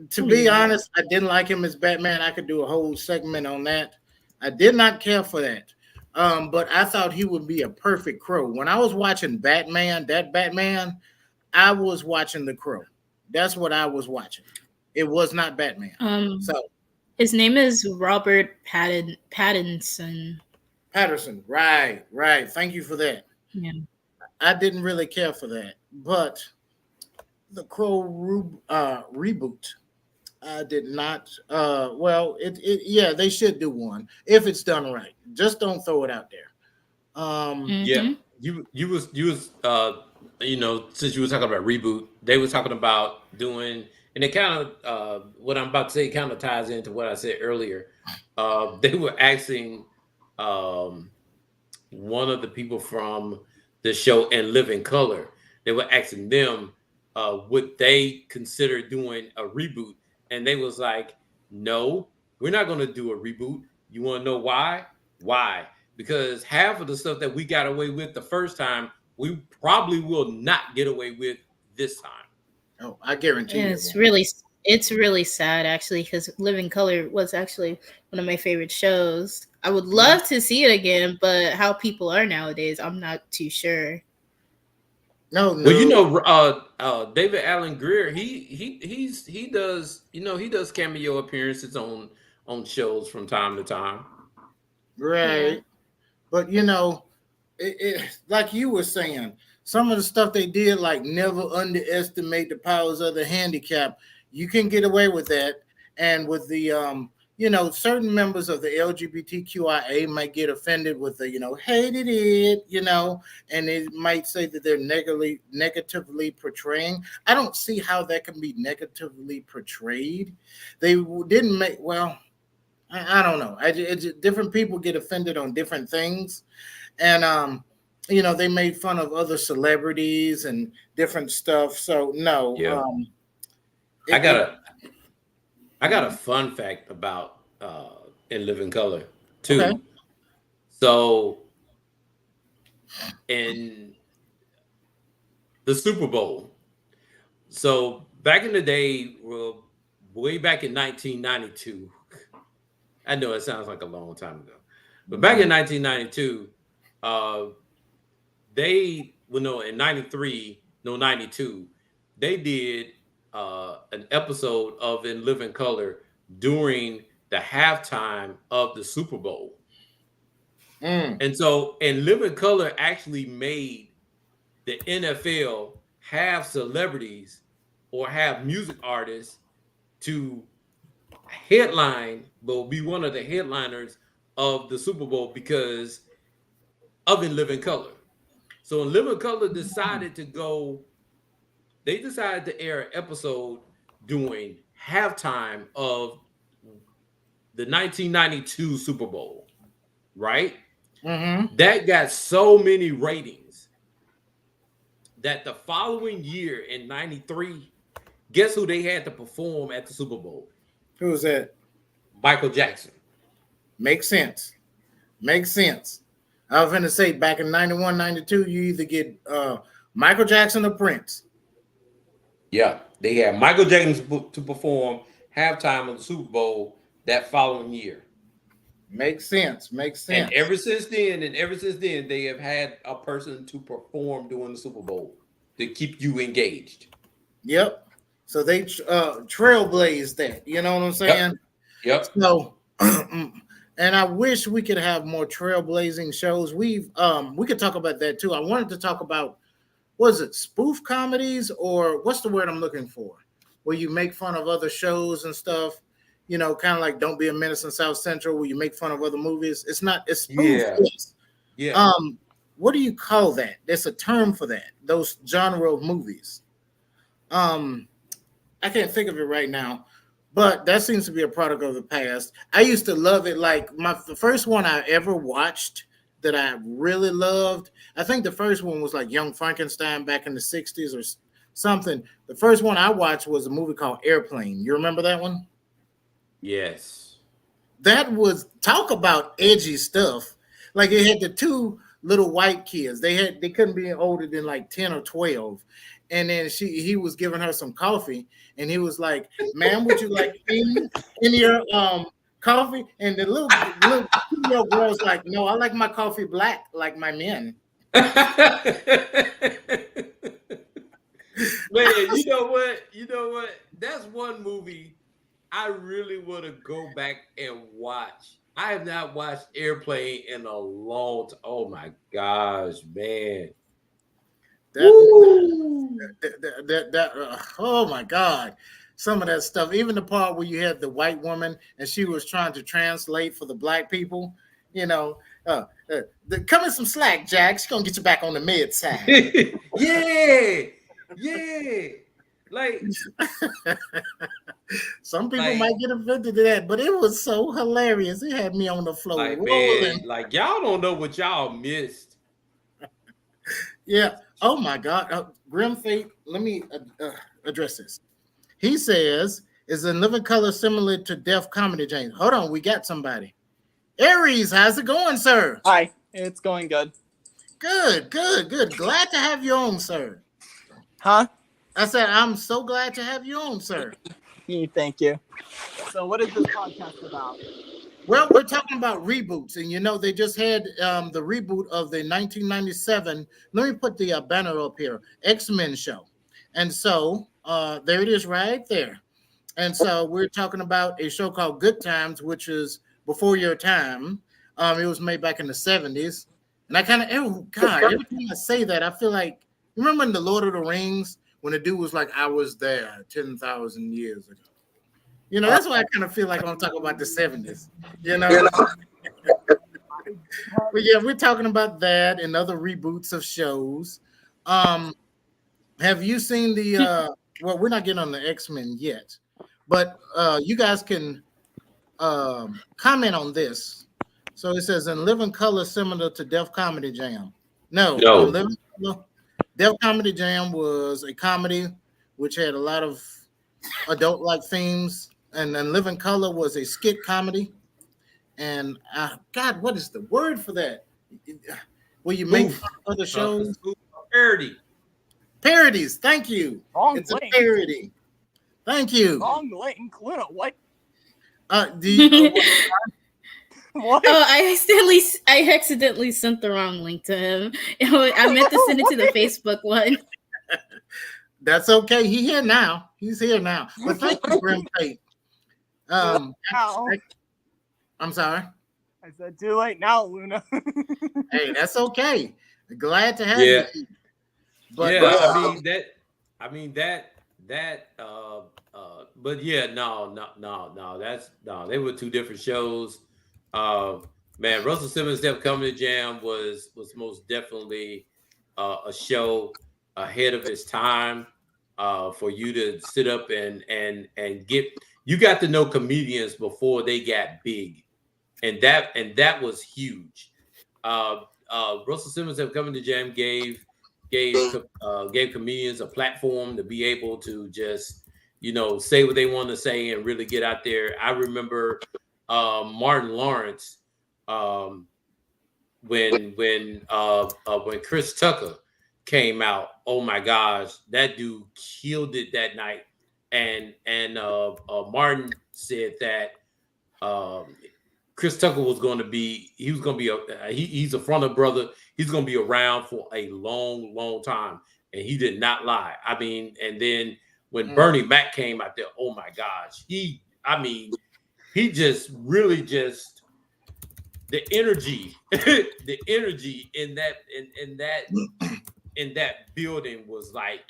To be honest, I didn't like him as Batman. I could do a whole segment on that. I did not care for that. But I thought he would be a perfect Crow. When I was watching Batman, I was watching the Crow. That's what I was watching. It was not Batman. So his name is Robert Pattinson. Patterson, right. Thank you for that. Yeah. I didn't really care for that, but the Crow reboot, I did not. Well, yeah, they should do one if it's done right. Just don't throw it out there. Yeah, you was you know, since you were talking about reboot, they were talking about doing, and it kind of what I'm about to say kind of ties into what I said earlier. They were asking one of the people from the show In Living Color. They were asking them would they consider doing a reboot, and they was like, no, we're not going to do a reboot. You want to know why? Why? Because half of the stuff that we got away with the first time, we probably will not get away with this time. Oh, I guarantee you. It's really sad actually, because Living Color was actually one of my favorite shows. I would love to see it again, but how people are nowadays, I'm not too sure. No. Well, you know, David Allen Greer, he does, you know, he does cameo appearances on shows from time to time. Right. Yeah. But you know, it like you were saying, some of the stuff they did, like never underestimate the powers of the handicap. You can get away with that, and with the you know, certain members of the LGBTQIA might get offended with the, you know, hated it, you know, and they might say that they're negatively portraying. I don't see how that can be negatively portrayed. They didn't make, well, I don't know. Different people get offended on different things. And, you know, they made fun of other celebrities and different stuff. So, no. Yeah. I got a fun fact about In Living Color too. Okay. So in the Super Bowl, so back in the day, well, way back in 1992, I know it sounds like a long time ago, but back in 1992, they, well, no, in 92, they did an episode of In Living Color during the halftime of the Super Bowl. And so In Living Color actually made the NFL have celebrities or have music artists to headline, but be one of the headliners of the Super Bowl because of In Living Color. So In Living Color decided to air an episode during halftime of the 1992 Super Bowl, right? That got so many ratings that the following year in 93, guess who they had to perform at the Super Bowl? Who was that? Michael Jackson. Makes sense. I was going to say back in 91, 92, you either get Michael Jackson or Prince. Yeah, they had Michael Jackson to perform halftime of the Super Bowl that following year. Makes sense. And ever since then, they have had a person to perform during the Super Bowl to keep you engaged. Yep. So they trailblazed that. You know what I'm saying? Yep. So, and I wish we could have more trailblazing shows. We could talk about that too. I wanted to talk about, was it spoof comedies, or what's the word I'm looking for? Where you make fun of other shows and stuff. you know, kind of like Don't Be a Menace in South Central, where you make fun of other movies. It's not. It's spoof. Yeah. Yes. Yeah. What do you call that? There's a term for that. Those genre of movies. I can't think of it right now, but that seems to be a product of the past. I used to love it. Like the first one I ever watched that I really loved. I think the first one was like Young Frankenstein back in the 60s or something. The first one I watched was a movie called Airplane. You remember that one? Yes. That was, talk about edgy stuff. Like it had the two little white kids. They couldn't be older than like 10 or 12. And then he was giving her some coffee, and he was like, "Ma'am, would you like in your coffee?" And the little 2-year-old girl's like, "No, I like my coffee black, like my men." Man, you know what? That's one movie I really want to go back and watch. I have not watched Airplane in a long time. Oh my gosh, man. Oh my God. Some of that stuff, even the part where you had the white woman and she was trying to translate for the black people, you know, come in some slack, Jack. She's gonna get you back on the mid side. Yeah. Like some people might get offended to that, but it was so hilarious. It had me on the floor. Like, man, like y'all don't know what y'all missed. Yeah. Oh my God. Grim Fate. Let me address this. He says, "Is In Living Color similar to Def Comedy James?" Hold on, we got somebody. Aries, how's it going, sir? Hi, it's going good. Good. Glad to have you on, sir. Huh? I said, I'm so glad to have you on, sir. Thank you. So what is this podcast about? Well, we're talking about reboots, and you know they just had the reboot of the 1997. Let me put the banner up here, X-Men show, and so there it is right there. And so we're talking about a show called Good Times, which is before your time. It was made back in the 70s, and I kind of, oh God, every time I say that, I feel like, you remember in the Lord of the Rings when the dude was like, "I was there 10,000 years ago." You know, that's why I kind of feel like I'm talking about the 70s, you know? But yeah, we're talking about that and other reboots of shows. Have you seen the, well, we're not getting on the X-Men yet, but you guys can comment on this. So it says, "In Living Color similar to Def Comedy Jam." No. In Living Color, Def Comedy Jam was a comedy which had a lot of adult-like themes. And then Living Color was a skit comedy. And God, what is the word for that? Where you make fun of other shows? Parody. Parodies. Thank you. It's link. A parody. Thank you. Wrong link. What? Do you? What? Oh, I accidentally sent the wrong link to him. I meant to send it to the Facebook one. That's okay. He's here now. But thank you, Grim Fate. I'm sorry. I said too late now, Luna. Hey, that's okay. Glad to have you. But yeah, but yeah, no, they were two different shows. Man, Russell Simmons' Def Comedy Jam was most definitely a show ahead of its time. For you to sit up and get, you got to know comedians before they got big, and that was huge. Russell Simmons Def Comedy Jam gave comedians a platform to be able to just, you know, say what they want to say and really get out there. I remember Martin Lawrence when Chris Tucker came out. Oh my gosh, that dude killed it that night. And Martin said that Chris Tucker was going to be, he's a fronter brother. He's going to be around for a long, long time. And he did not lie. I mean, and then when Bernie Mac came out there, oh my gosh, he just really just the energy, the energy in that building was like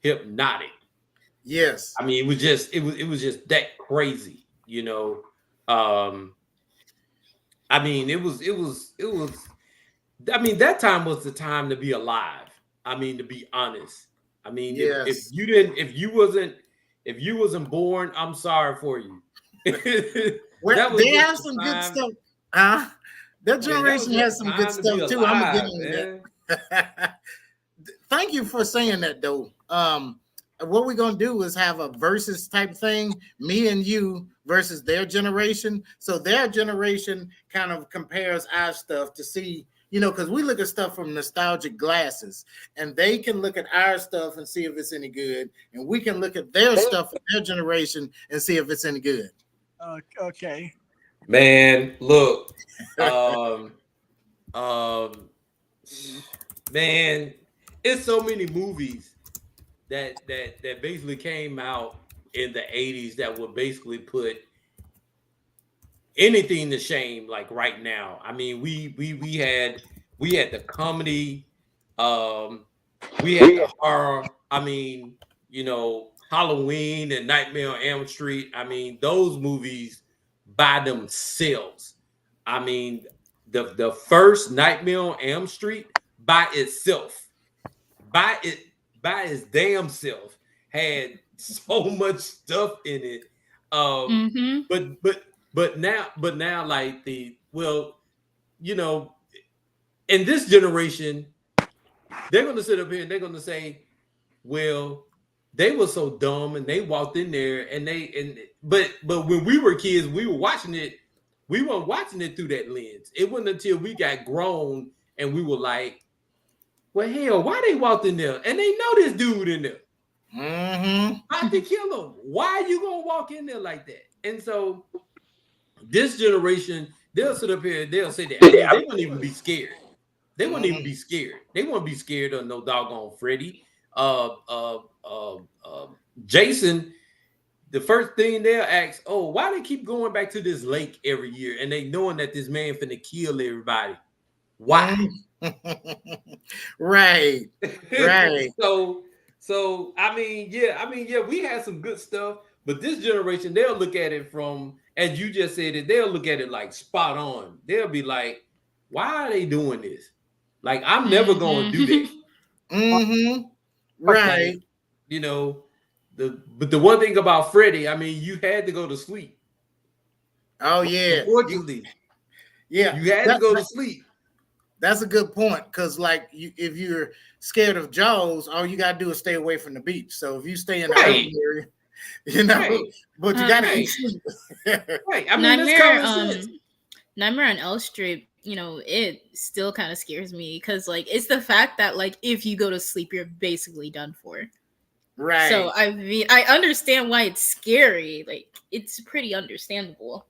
hypnotic. Yes. I mean, it was just that crazy. You know, I mean, it was. I mean, that time was the time to be alive. I mean, to be honest. I mean, if Yes. you didn't, if you wasn't born, I'm sorry for you. Well, That was they just have the some good time. stuff. That Man, that was generation just has the some good time to be stuff too. I'm gonna get alive, into man. that. Thank you for saying that, though. What we're gonna do is have a versus type thing, me and you versus their generation. So their generation kind of compares our stuff to see, because we look at stuff from nostalgic glasses, and they can look at our stuff and see if it's any good, and we can look at their stuff from their generation and see if it's any good. Okay. Man, look, um, um, man, it's so many movies that basically came out in the 80s that would basically put anything to shame like right now. I mean, we had the comedy, we had the horror. I mean, Halloween and Nightmare on Elm Street. I mean, those movies by themselves. I mean, the first Nightmare on Elm Street by itself, by its damn self, had so much stuff in it. Mm-hmm. But now like in this generation, they're gonna sit up here and they're gonna say, well, they were so dumb and they walked in there but when we were kids, we weren't watching it through that lens. It wasn't until we got grown and we were like, well, hell, why they walked in there? And they know this dude in there. Mm-hmm. How'd they kill him? Why are you gonna walk in there like that? And so this generation, they'll sit up here and they'll say that. I mean, they won't even be scared. They won't even be scared. They won't be scared of no doggone Freddy. Jason, the first thing they'll ask, oh, why they keep going back to this lake every year? And they knowing that this man finna kill everybody. Why? Right. So I mean, yeah, we had some good stuff, but this generation, they'll look at it from, as you just said it, they'll look at it like spot on. They'll be like, why are they doing this? Like, I'm never gonna do that. Mm-hmm. Right. Like, but the one thing about Freddie, I mean, you had to go to sleep. Oh yeah. Unfortunately, you had to go to sleep. That's a good point, because like if you're scared of Jaws, all you gotta do is stay away from the beach. So if you stay in the urban area, but you gotta eat sleep. Right. I mean, Nightmare on Elm Street, it still kind of scares me because like it's the fact that like if you go to sleep, you're basically done for. Right. So I mean, I understand why it's scary. Like it's pretty understandable.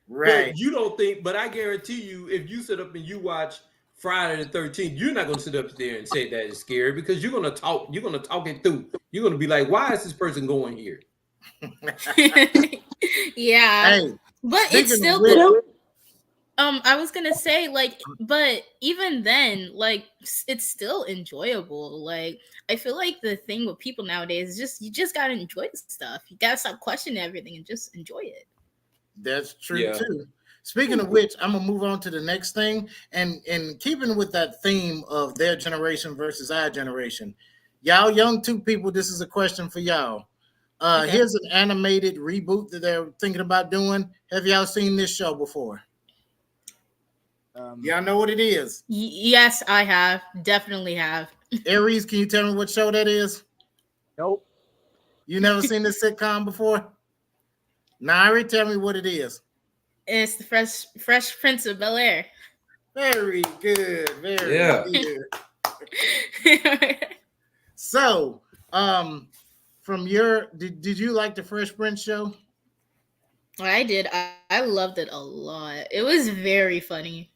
Right. But you don't think, but I guarantee you, if you sit up and you watch Friday the 13th, you're not going to sit up there and say that it's scary, because you're going to talk it through. You're going to be like, why is this person going here? Yeah. Hey, but it's still good. I was gonna say, like, but even then, like, it's still enjoyable. Like, I feel like the thing with people nowadays is just you just gotta enjoy the stuff. You gotta stop questioning everything and just enjoy it. That's true too. Speaking of which, I'm gonna move on to the next thing, and keeping with that theme of their generation versus our generation, y'all young two people, this is a question for y'all. Okay. Here's an animated reboot that they're thinking about doing. Have y'all seen this show before? Y'all know what it is? Yes, I have. Definitely have. Aries, can you tell me what show that is? Nope. You never seen this sitcom before? Nairi, tell me what it is. It's the Fresh Prince of Bel-Air. Very good. Very good. So, from your did you like the Fresh Prince show? I did. I loved it a lot. It was very funny.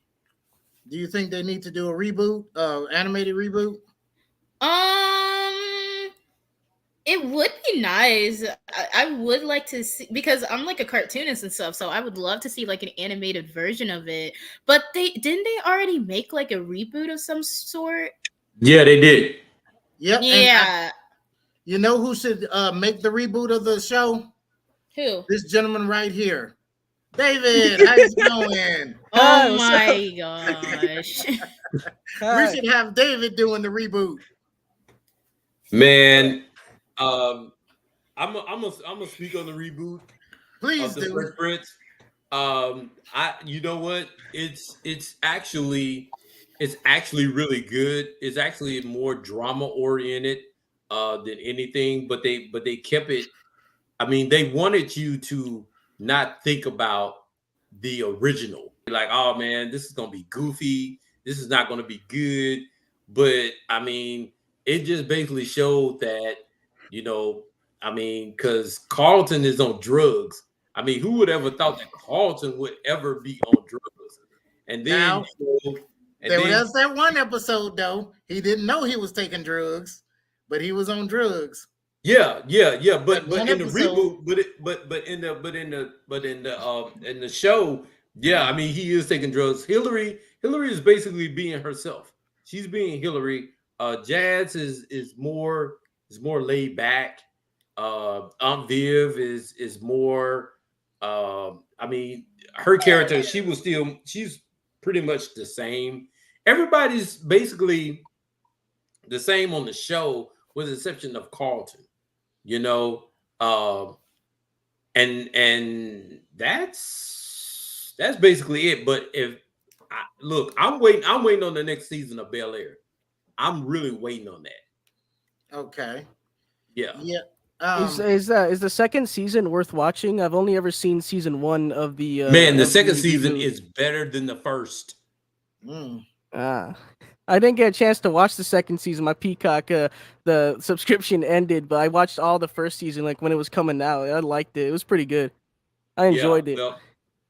Do you think they need to do a reboot, animated reboot? It would be nice. I would like to see, because I'm like a cartoonist and stuff, so I would love to see like an animated version of it. But didn't they already make like a reboot of some sort? Yeah, they did. Yep. Yeah. You know who should make the reboot of the show? Who? This gentleman right here. David, how's it going? Hi, Oh what's my gosh. We Hi. should have David doing the reboot. Man, I'm gonna speak on the reboot Please of the do. Fresh Prince. You know what? It's actually really good. It's actually more drama oriented than anything, but they kept it. I mean, they wanted you to not think about the original. Like, oh man, this is gonna be goofy. This is not gonna be good. But I mean, it just basically showed that, you know, I mean, because Carlton is on drugs. I mean, who would ever thought that Carlton would ever be on drugs? And then, Now, and then that's that one episode though. He didn't know he was taking drugs, but he was on drugs. yeah. But That one in the episode. reboot, in the show, yeah. I mean, he is taking drugs. Hillary is basically being herself. She's being Hillary. Jazz is more laid back. Aunt Viv is more. I mean, her character, she's pretty much the same. Everybody's basically the same on the show, with the exception of Carlton. You know, and that's basically it. But I'm waiting on the next season of Bel Air. I'm really waiting on that. Okay. Yeah. Yeah. Is the second season worth watching? I've only ever seen season 1 of the. Man, the of second the season reboot. is better than the first. I didn't get a chance to watch the second season. My Peacock, the subscription ended, but I watched all the first season, like when it was coming out. I liked it. It was pretty good. I enjoyed it.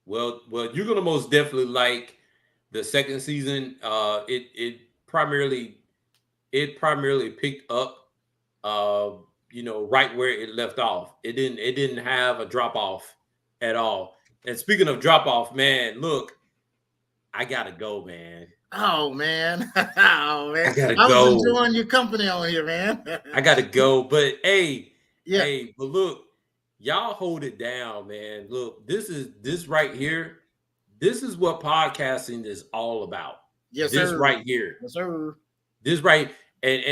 Well, you're gonna most definitely like the second season. It primarily picked up, right where it left off. It didn't have a drop off at all. And speaking of drop off, man, look, I gotta go, man. Oh man. Oh man. I gotta I go. was enjoying your company on here, man. I gotta go. But hey, Yeah. but look, y'all hold it down, man. Look, this right here. This is what podcasting is all about. Yes, this sir. right here. Yes, sir. This right, and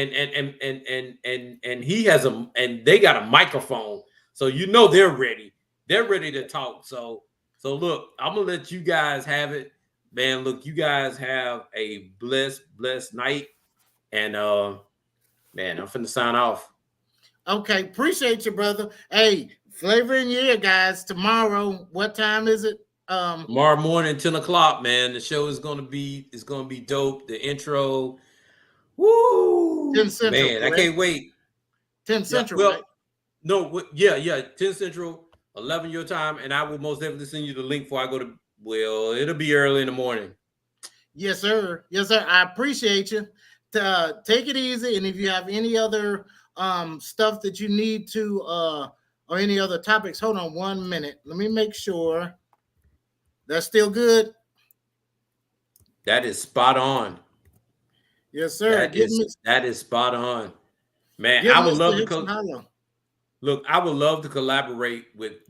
he has and they got a microphone, so you know they're ready. They're ready to talk. So look, I'm gonna let you guys have it, man. Look, you guys have a blessed night, and man, I'm finna sign off. Okay, appreciate you, brother. Hey, Flavor in your ear, guys. Tomorrow, what time is it? Tomorrow morning, 10 o'clock, man. The show is gonna be dope. The intro, woo, 10 Central, man, correct? I can't wait. 10 Central, Yeah, well, right? no, yeah, 10 Central, 11 your time, and I will most definitely send you the link before I go to. Well, it'll be early in the morning. Yes, sir. Yes, sir. I appreciate you. Take it easy, and if you have any other stuff that you need to or any other topics, hold on 1 minute. Let me make sure that's still good. That is spot on. Yes, sir. That is spot on, man. Give I would Mr. love Hickson to holler. look. I would love to collaborate with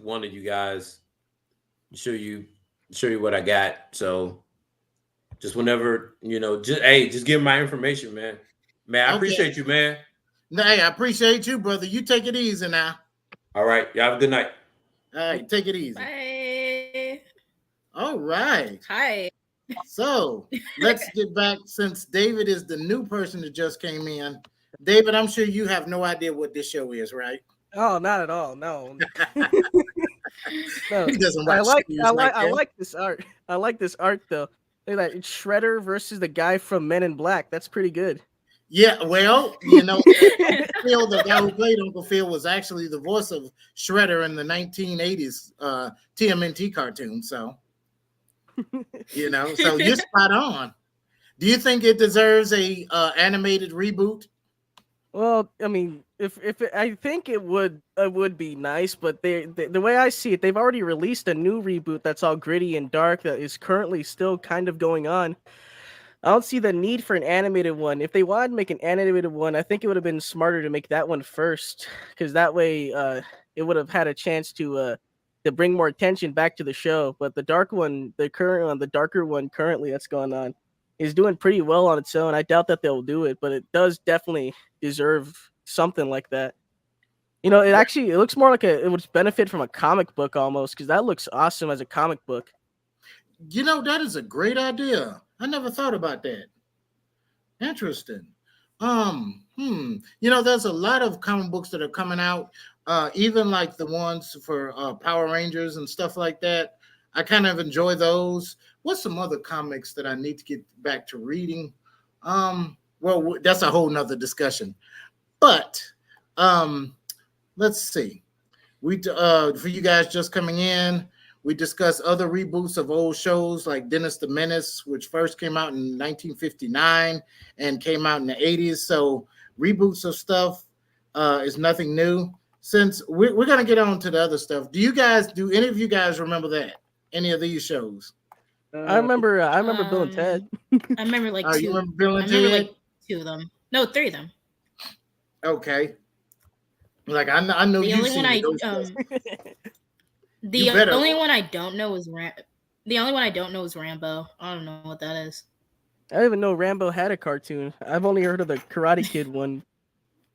one of you guys. Show you what I got. So just whenever, just give my information, man. Man, I appreciate you, man. Hey, I appreciate you, brother. You take it easy now. All right. You have a good night. All right, take it easy. Bye. All right. Hi. So let's get back, since David is the new person that just came in. David, I'm sure you have no idea what this show is, right? Oh, not at all. No. No. He doesn't I watch like this art. I like this art though. Look at that. It's Shredder versus the guy from Men in Black. That's pretty good. Yeah, well, Phil, the guy who played Uncle Phil, was actually the voice of Shredder in the 1980s TMNT cartoon. So, so you're spot on. Do you think it deserves a animated reboot? Well, I mean, I think it would be nice, but the way I see it, they've already released a new reboot that's all gritty and dark that is currently still kind of going on. I don't see the need for an animated one. If they wanted to make an animated one, I think it would have been smarter to make that one first, because that way it would have had a chance to bring more attention back to the show. But the dark one, the current one, the darker one currently that's going on, is doing pretty well on its own. I doubt that they'll do it, but it does definitely deserve something like that. You know, it looks more like it would benefit from a comic book almost, because that looks awesome as a comic book. You know, that is a great idea. I never thought about that. Interesting. You know, there's a lot of comic books that are coming out, even like the ones for Power Rangers and stuff like that. I kind of enjoy those. What's some other comics that I need to get back to reading? Well, that's a whole nother discussion. But let's see. We for you guys just coming in, we discussed other reboots of old shows like Dennis the Menace, which first came out in 1959 and came out in the 80s. So reboots of stuff is nothing new. Since we're going to get on to the other stuff, do any of you guys remember that? Any of these shows? I remember Bill and Ted. I remember like two. You remember Bill and I remember Ted? like 2 of them. No, 3 of them. Okay. Like I know The you've only seen one those. the only one I don't know is The only one I don't know is Rambo. I don't know what that is. I don't even know Rambo had a cartoon. I've only heard of the Karate Kid one.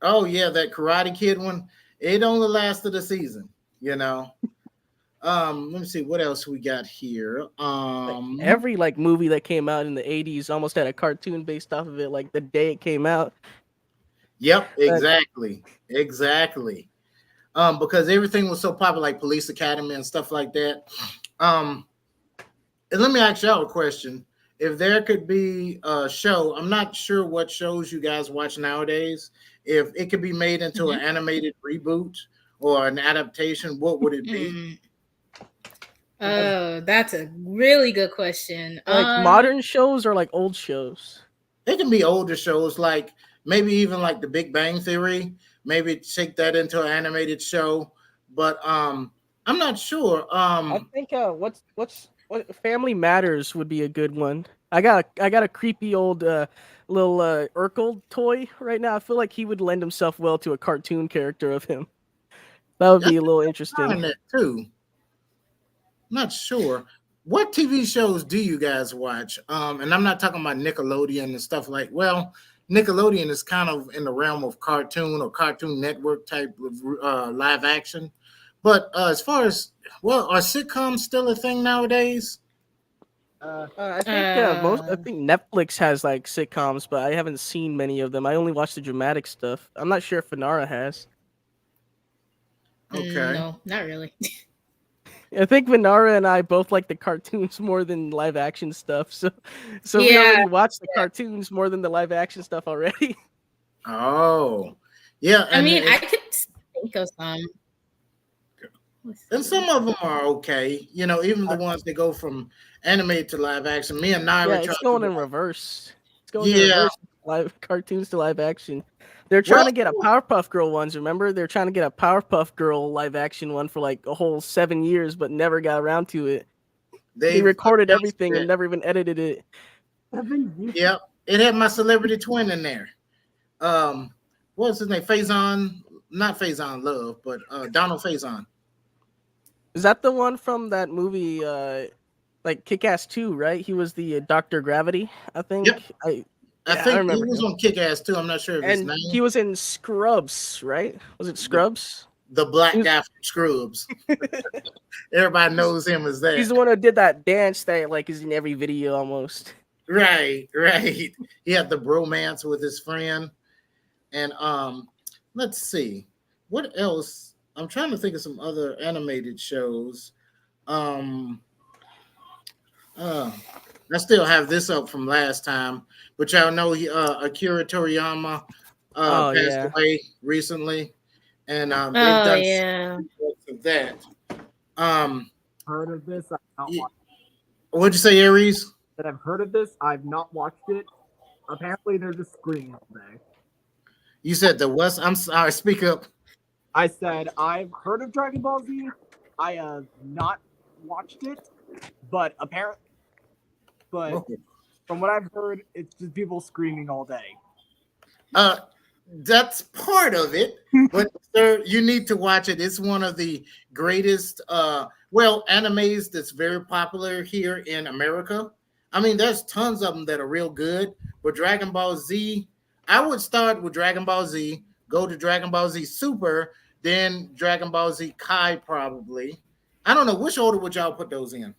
Oh yeah, that Karate Kid one. It only lasted a season, you know. Let me see what else we got here. Every like movie that came out in the 80s almost had a cartoon based off of it, like the day it came out. Yep, exactly. Because everything was so popular, like Police Academy and stuff like that. And let me ask y'all a question. If there could be a show, I'm not sure what shows you guys watch nowadays. If it could be made into an animated reboot or an adaptation, what would it be? Oh, that's a really good question. Like modern shows or like old shows? It can be older shows, like maybe even like The Big Bang Theory. Maybe take that into an animated show. But I'm not sure. I think what Family Matters would be a good one. I got a creepy old little Urkel toy right now. I feel like he would lend himself well to a cartoon character of him. That would be a little interesting. That too. Not sure. What TV shows do you guys watch? And I'm not talking about Nickelodeon and stuff like. Well, Nickelodeon is kind of in the realm of cartoon or Cartoon Network type of live action. But as far as are sitcoms still a thing nowadays? I think Netflix has like sitcoms, but I haven't seen many of them. I only watch the dramatic stuff. I'm not sure if Fanara has. Okay. No, not really. I think Vanara and I both like the cartoons more than live action stuff. So we already watch the cartoons more than the live action stuff already. Oh, yeah. I mean, I could think of some. And some of them are okay. You know, even the ones that go from animated to live action. Me and Naira. It's going in reverse. It's going in reverse. Live cartoons to live action. They're trying to get a Powerpuff Girl ones. Remember, they're trying to get a Powerpuff Girl live action one for like a whole 7 years, but never got around to it. They recorded everything and never even edited it. Yep, it had my celebrity twin in there. What's his name? Faison, not Faison Love, but Donald Faison. Is that the one from that movie, like Kick-Ass 2, right? He was the Dr. Gravity, I think. Yep. I think he was on Kick-Ass too. I'm not sure of his name. He was in Scrubs, right? Was it Scrubs? The black guy from Scrubs. Everybody knows him as that. He's the one who did that dance that like is in every video almost. Right. He had the bromance with his friend. And let's see. What else? I'm trying to think of some other animated shows. I still have this up from last time, but y'all know Akira Toriyama passed away recently, and they've done of that. Heard of this? I've not watched it. What'd you say, Aries? That I've heard of this. I've not watched it. Apparently, they're just screaming all day. You said the West. I'm sorry. Speak up. I said I've heard of Dragon Ball Z. I have not watched it, but from what I've heard, it's just people screaming all day. That's part of it, but sir, you need to watch it. It's one of the greatest animes that's very popular here in America. I mean, there's tons of them that are real good, but Dragon Ball Z, I would start with Dragon Ball Z, go to Dragon Ball Z Super, then Dragon Ball Z Kai probably. I don't know which order would y'all put those in.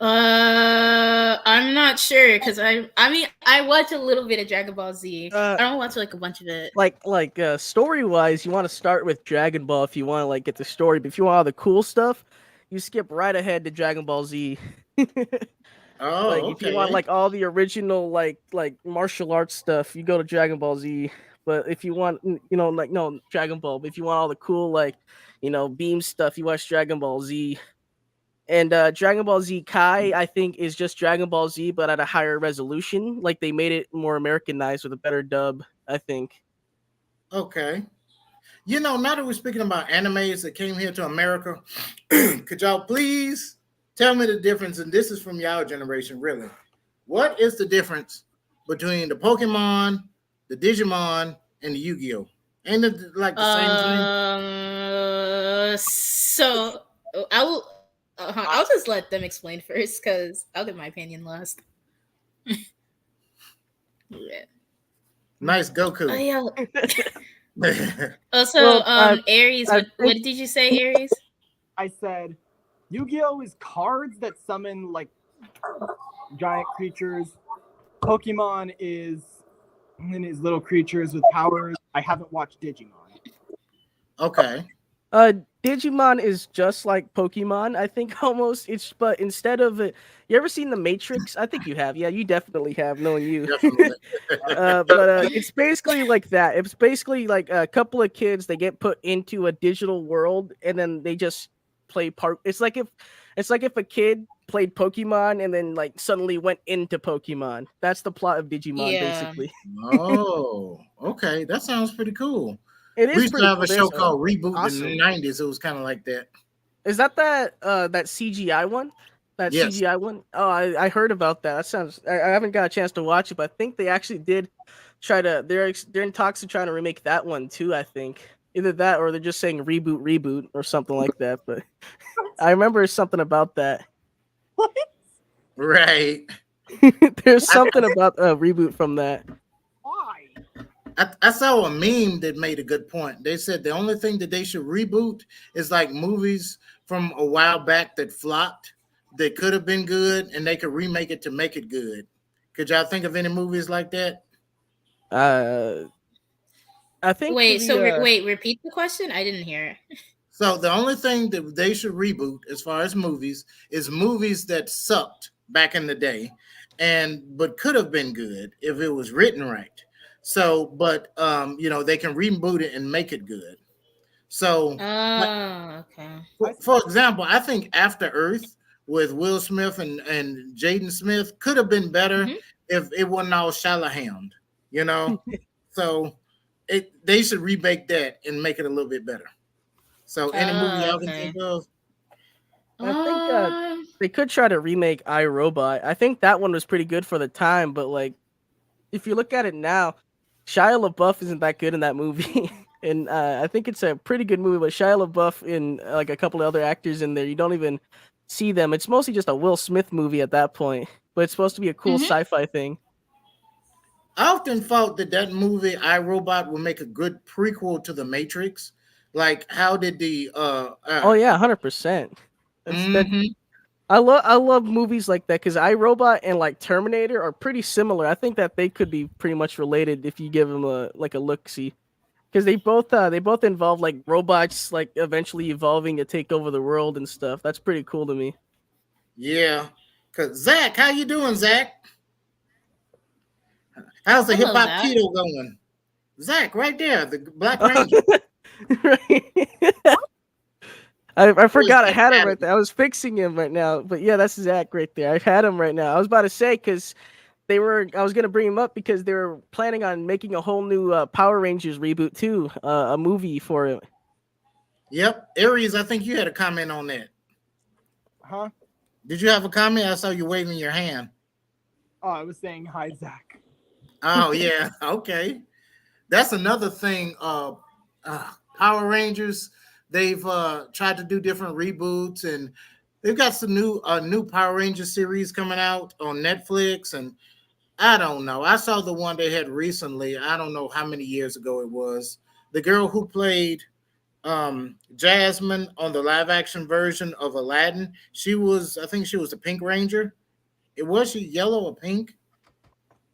I'm not sure because I mean I watch a little bit of Dragon Ball Z. I don't watch like a bunch of it. Like story wise, you want to start with Dragon Ball if you want to like get the story, but if you want all the cool stuff, you skip right ahead to Dragon Ball Z. Oh, Like okay. if you want like all the original like martial arts stuff, you go to Dragon Ball Z. But if you want like no Dragon Ball, but if you want all the cool like beam stuff, you watch Dragon Ball Z. And Dragon Ball Z Kai, I think, is just Dragon Ball Z, but at a higher resolution. Like they made it more Americanized with a better dub, I think. Okay. Now that we're speaking about animes that came here to America, could y'all please tell me the difference? And this is from y'all generation, really. What is the difference between the Pokemon, the Digimon, and the Yu-Gi-Oh? Ain't it like the same thing? So I will. I'll just let them explain first because I'll get my opinion last. Yeah. Nice Goku. Oh yeah. Aries. What did you say, Aries? I said Yu-Gi-Oh is cards that summon like giant creatures. Pokemon is little creatures with powers. I haven't watched Digimon. Okay. Digimon is just like Pokemon, I think almost. But instead of it, you ever seen The Matrix? I think you have. Yeah, you definitely have, knowing you. But it's basically like that. It's basically like a couple of kids, they get put into a digital world and then they just play part. It's like if a kid played Pokemon and then like suddenly went into Pokemon. That's the plot of Digimon, basically. Oh, okay. That sounds pretty cool. It is. We used to have cool. a show called Reboot in the 90s. It was kind of like that. Is that CGI one? That yes. CGI one? Oh, I heard about that. That sounds. I haven't got a chance to watch it, but I think they actually did try to. They're in talks of trying to remake that one too. I think either that or they're just saying reboot or something like that. But I remember something about that. What? Right. There's something about a reboot from that. Why? I saw a meme that made a good point. They said the only thing that they should reboot is like movies from a while back that flopped, that could have been good, and they could remake it to make it good. Could y'all think of any movies like that? I think. Wait, repeat the question. I didn't hear it. So the only thing that they should reboot as far as movies is movies that sucked back in the day, but could have been good if it was written right. So, but they can reboot it and make it good. So, okay. For example, I think After Earth with Will Smith and Jaden Smith could have been better if it wasn't all Shalahammed, So, they should remake that and make it a little bit better. So, any movie y'all can think of? I think they could try to remake iRobot. I think that one was pretty good for the time, but like, if you look at it now, Shia LaBeouf isn't that good in that movie. And I think it's a pretty good movie, but Shia LaBeouf and like a couple of other actors in there, you don't even see them. It's mostly just a Will Smith movie at that point, but it's supposed to be a cool sci-fi thing. I often thought that movie iRobot would make a good prequel to The Matrix. Like, how did the oh yeah, 100%. I love movies like that because iRobot and like Terminator are pretty similar. I think that they could be pretty much related if you give them a look-see, because they both involve like robots like eventually evolving to take over the world and stuff. That's pretty cool to me. Yeah, because Zach, how you doing, Zach? How's the hip hop keto going? Zach, right there, the Black Ranger. I forgot I had him right there. I was fixing him right now, but yeah, that's Zach right there. I had him right now. I was about to say because I was gonna bring him up because they were planning on making a whole new Power Rangers reboot too, a movie for it. Yep, Aries, I think you had a comment on that. Huh? Did you have a comment? I saw you waving your hand. Oh, I was saying hi, Zach. Oh yeah, okay. That's another thing. Power Rangers, they've tried to do different reboots, and they've got some new Power Ranger series coming out on Netflix. And I don't know. I saw the one they had recently. I don't know how many years ago it was. The girl who played Jasmine on the live action version of Aladdin, I think she was the Pink Ranger. It was she yellow or pink?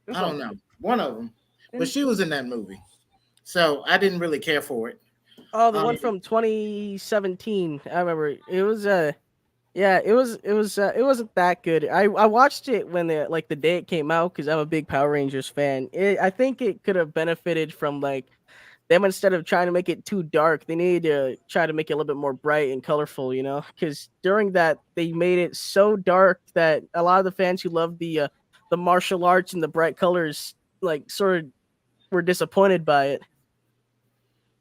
There's I don't a- know. One of them. But she was in that movie. So I didn't really care for it. Oh, the Um, one from 2017. I remember it was yeah, it wasn't that good. I watched it when the day it came out because I'm a big Power Rangers fan. I think it could have benefited from like them instead of trying to make it too dark, they needed to try to make it a little bit more bright and colorful, you know? Because during that they made it so dark that a lot of the fans who loved the martial arts and the bright colors like sort of were disappointed by it.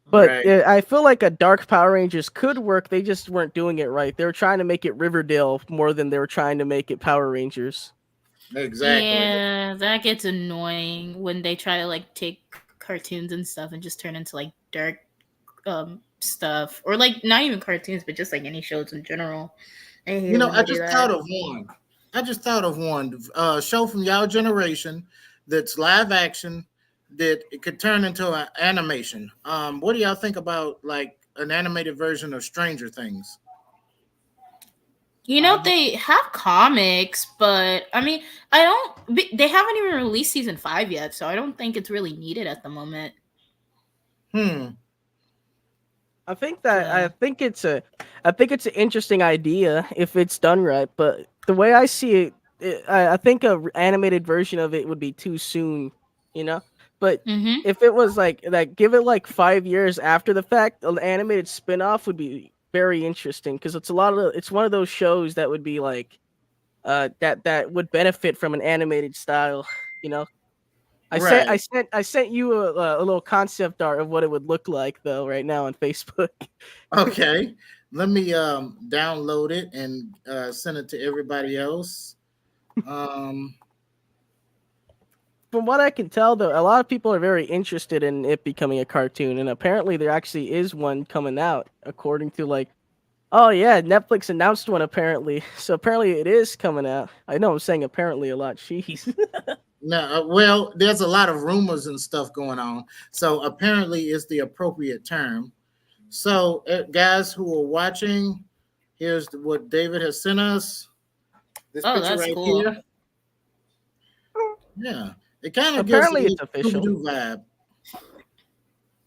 But right. I feel like a Dark Power Rangers could work. They just weren't doing it right. They were trying to make it Riverdale more than they were trying to make it Power Rangers. Exactly. Yeah, that gets annoying when they try to like take cartoons and stuff and just turn into like dark stuff, or like not even cartoons but just like any shows in general. I hate You it know, when I they do just thought that. of one. I just thought of one show from y'all generation that's live action that it could turn into an animation. What do y'all think about like an animated version of Stranger Things? You know, they have comics, but I mean, they haven't even released season 5 yet, so I don't think it's really needed at the moment. Hmm. I think So, I think it's an interesting idea if it's done right. But the way I see I think a animated version of it would be too soon, you know. But mhm. if it was like give it like 5 years after the fact, an animated spin-off would be very interesting because it's one of those shows that would be like that would benefit from an animated style, you know. Right. I sent you a little concept art of what it would look like though right now on Facebook. Okay. Let me download it and send it to everybody else. Um, From what I can tell though, a lot of people are very interested in it becoming a cartoon, and apparently there actually is one coming out according to like, oh yeah, Netflix announced one apparently. So apparently it is coming out. I know I'm saying apparently a lot. Jeez. no, well, there's a lot of rumors and stuff going on. So apparently, is the appropriate term. So, guys who are watching, here's what David has sent us. This oh, picture that's right cool. here. Yeah, it kind of gives a Apparently little it's official. Scooby-Doo vibe.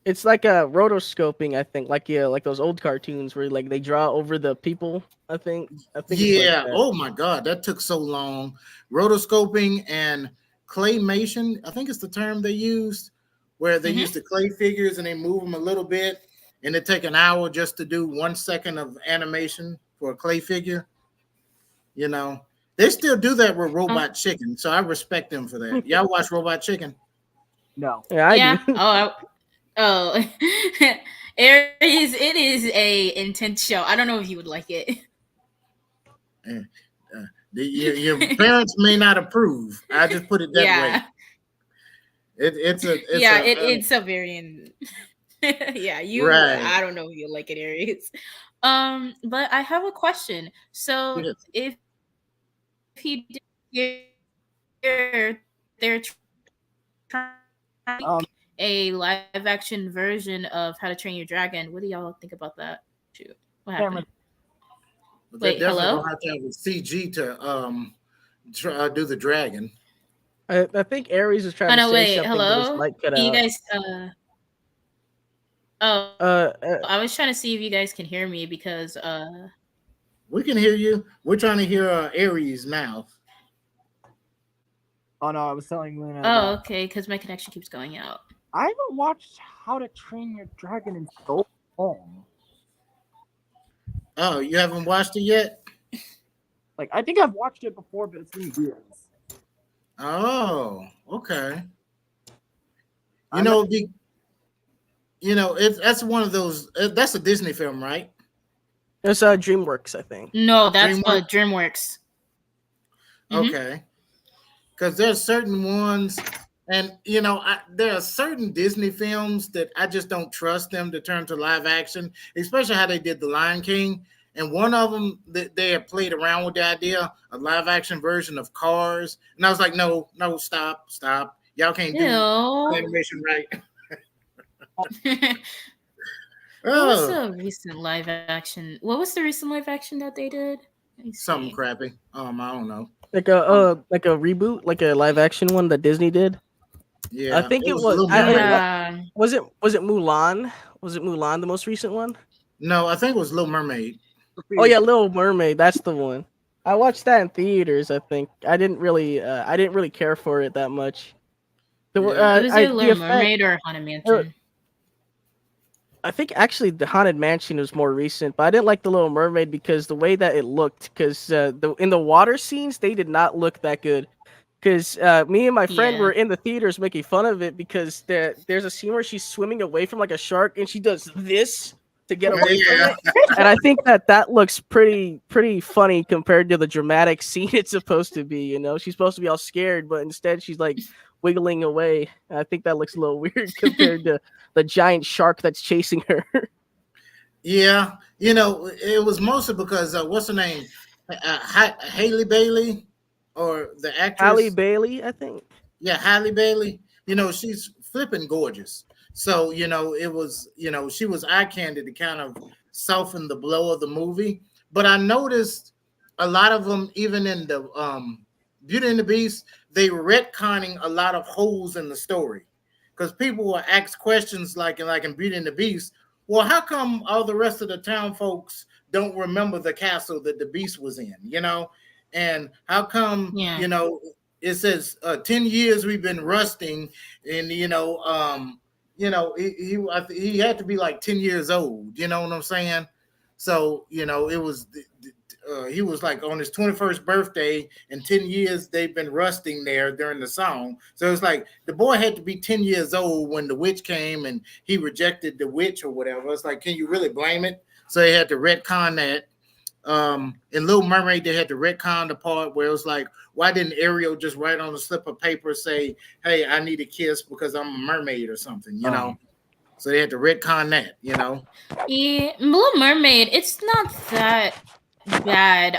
It's like a rotoscoping, I think, like yeah, like those old cartoons where like they draw over the people. I think it's like Yeah. that. Oh my God, that took so long. Rotoscoping and claymation, I think it's the term they used, where they use Mhm. the clay figures and they move them a little bit, and it take an hour just to do 1 second of animation for a clay figure. You know, they still do that with Uh, Robot Chicken, so I respect them for that. Y'all watch Robot Chicken? No. Yeah, I do. yeah. Oh. Aries, it is a intense show. I don't know if you would like it. Eh, your parents may not approve. I just put it that way. Yeah. It's Yeah, a it's a very yeah, right. I don't know if you like it, Aries. But I have a question. So Yes. if he did here, they're trying to Um, make a live action version of How to Train Your Dragon. What do y'all think about that? Shoot, what camera. happened? They're Wait, definitely hello? gonna have to have a CG to do the dragon. I think Aries is trying Oh to no, say wait, something, but his hello? mic cut Can you out. guys oh, Uh, uh, I was trying to see if you guys can hear me because We can hear you. We're trying to hear Aries now. Oh no, I was telling Luna. oh, That okay, because my connection keeps going out. I haven't watched How to Train Your Dragon in so long. Oh, you haven't watched it yet? Like I think I've watched it before, but it's been years. Oh, okay. You I'm know, that's one of those. That's a Disney film, right? it's DreamWorks, I think. No, that's DreamWorks. DreamWorks. Mhm. Okay, because there's certain ones And there are certain Disney films that I just don't trust them to turn to live action, especially how they did The Lion King. And one of them, they had played around with the idea, a live action version of Cars, and I was like, no, no, stop, y'all can't do Ew. animation right. What was Oh, the recent live action? What was the recent live action that they did? Let me something see. crappy. I don't know. Like a reboot, like a live action one that Disney did. I Yeah, think it it was was. Little Mermaid. Yeah. Was it Mulan? Was it Mulan the most recent one? No, I think it was Little Mermaid. Oh yeah, Little Mermaid. That's the one. I watched that in theaters. I think I didn't really care for it that much. Yeah, It was either The Little effect. Mermaid or Haunted uh, Mansion. I think actually the Haunted Mansion was more recent, but I didn't like the Little Mermaid because the way that it looked. Because in the water scenes, they did not look that good. Because me and my friend Yeah. were in the theaters making fun of it because there's a scene where she's swimming away from like a shark and she does this to get away from yeah, it, and I think that looks pretty funny compared to the dramatic scene it's supposed to be. She's supposed to be all scared, but instead she's like wiggling away. I think that looks a little weird compared to the giant shark that's chasing her. yeah. It was mostly because what's her name, Haley Bailey, or the Halle actress. Bailey, I think. Yeah, Halle Bailey. She's flipping gorgeous. So it was she was eye candy to kind of soften the blow of the movie. But I noticed a lot of them, even in the Beauty and the Beast, they were retconning a lot of holes in the story because people will ask questions like in Beauty and the Beast. Well, how come all the rest of the town folks don't remember the castle that the beast was in? And how come Yeah. it says 10 years we've been rusting, and he had to be like 10 years old, you know what I'm saying? So it was he was like on his 21st birthday, and 10 years they've been rusting there during the song. So it's like the boy had to be 10 years old when the witch came and he rejected the witch or whatever. It's like, can you really blame it? So they had to retcon that. In Little Mermaid, they had to retcon the part where it was like, why didn't Ariel just write on a slip of paper say, "Hey, I need a kiss because I'm a mermaid" or something, So they had to retcon that, Yeah, Little Mermaid. It's not that bad.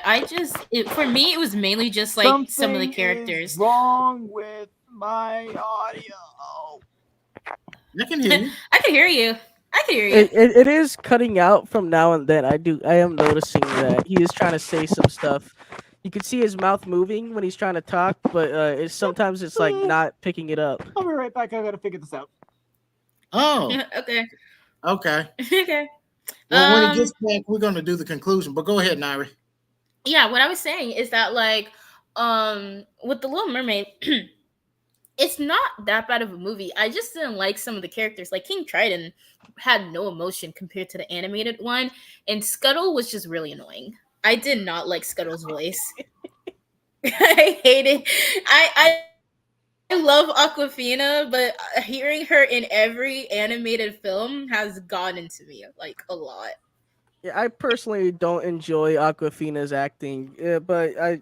For me, it was mainly just like some of the Something characters. is wrong with my audio. I can hear you. I can hear you. I can hear you. It is cutting out from now and then. I am noticing that he is trying to say some stuff. You can see his mouth moving when he's trying to talk, but sometimes it's like not picking it up. I'll be right back. I gotta figure this out. Oh, Okay. okay. Okay. Well, when he gets back, we're going to do the conclusion. But go ahead, Nari. Yeah, what I was saying is that like with the Little Mermaid, it's not that bad of a movie. I just didn't like some of the characters. Like King Triton had no emotion compared to the animated one, and Scuttle was just really annoying. I did not like Scuttle's voice. I hate it. I love Aquafina, but hearing her in every animated film has gotten to me like a lot. Yeah, I personally don't enjoy Aquafina's acting, but I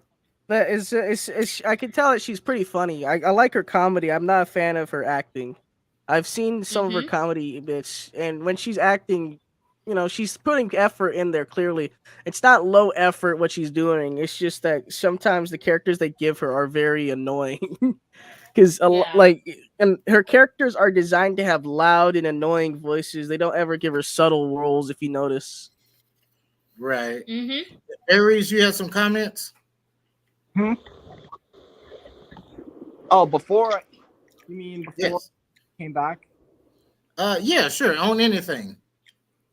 can tell that she's pretty funny. I like her comedy. I'm not a fan of her acting. I've seen some of her comedy bits, and when she's acting, she's putting effort in there. Clearly, it's not low effort what she's doing. It's just that sometimes the characters they give her are very annoying. Because and her characters are designed to have loud and annoying voices. They don't ever give her subtle roles. If you notice. Right. Aries, you have some comments? Oh, before I Yes. came back? Yeah, sure. On anything.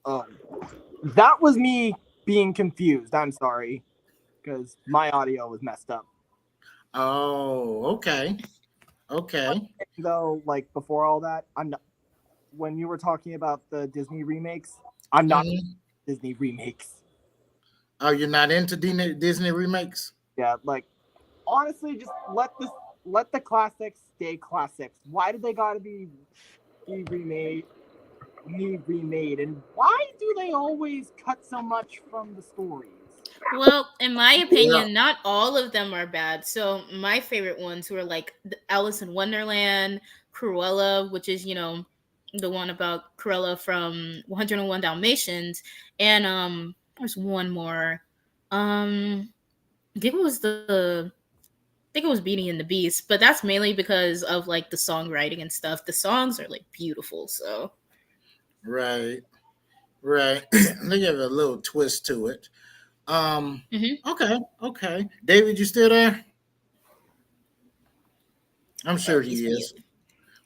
That was me being confused. I'm sorry, because my audio was messed up. Oh, okay. Okay. Though, like before all that, I'm not. When you were talking about the Disney remakes, I'm not Disney remakes. Oh, you're not into Disney remakes? Yeah, like honestly, just let the classics stay classics. Why do they gotta be remade? And why do they always cut so much from the stories? Well, in my Yeah. opinion, not all of them are bad. So my favorite ones were like Alice in Wonderland, Cruella, which is the one about Cruella from 101 Dalmatians, and there's one more. I think it was Beauty and the Beast, but that's mainly because of like the songwriting and stuff. The songs are like beautiful, so. Right. Right. They give a little twist to it. Mhm. Okay. David, you still there? I'm Oh, sure he's he is. mute.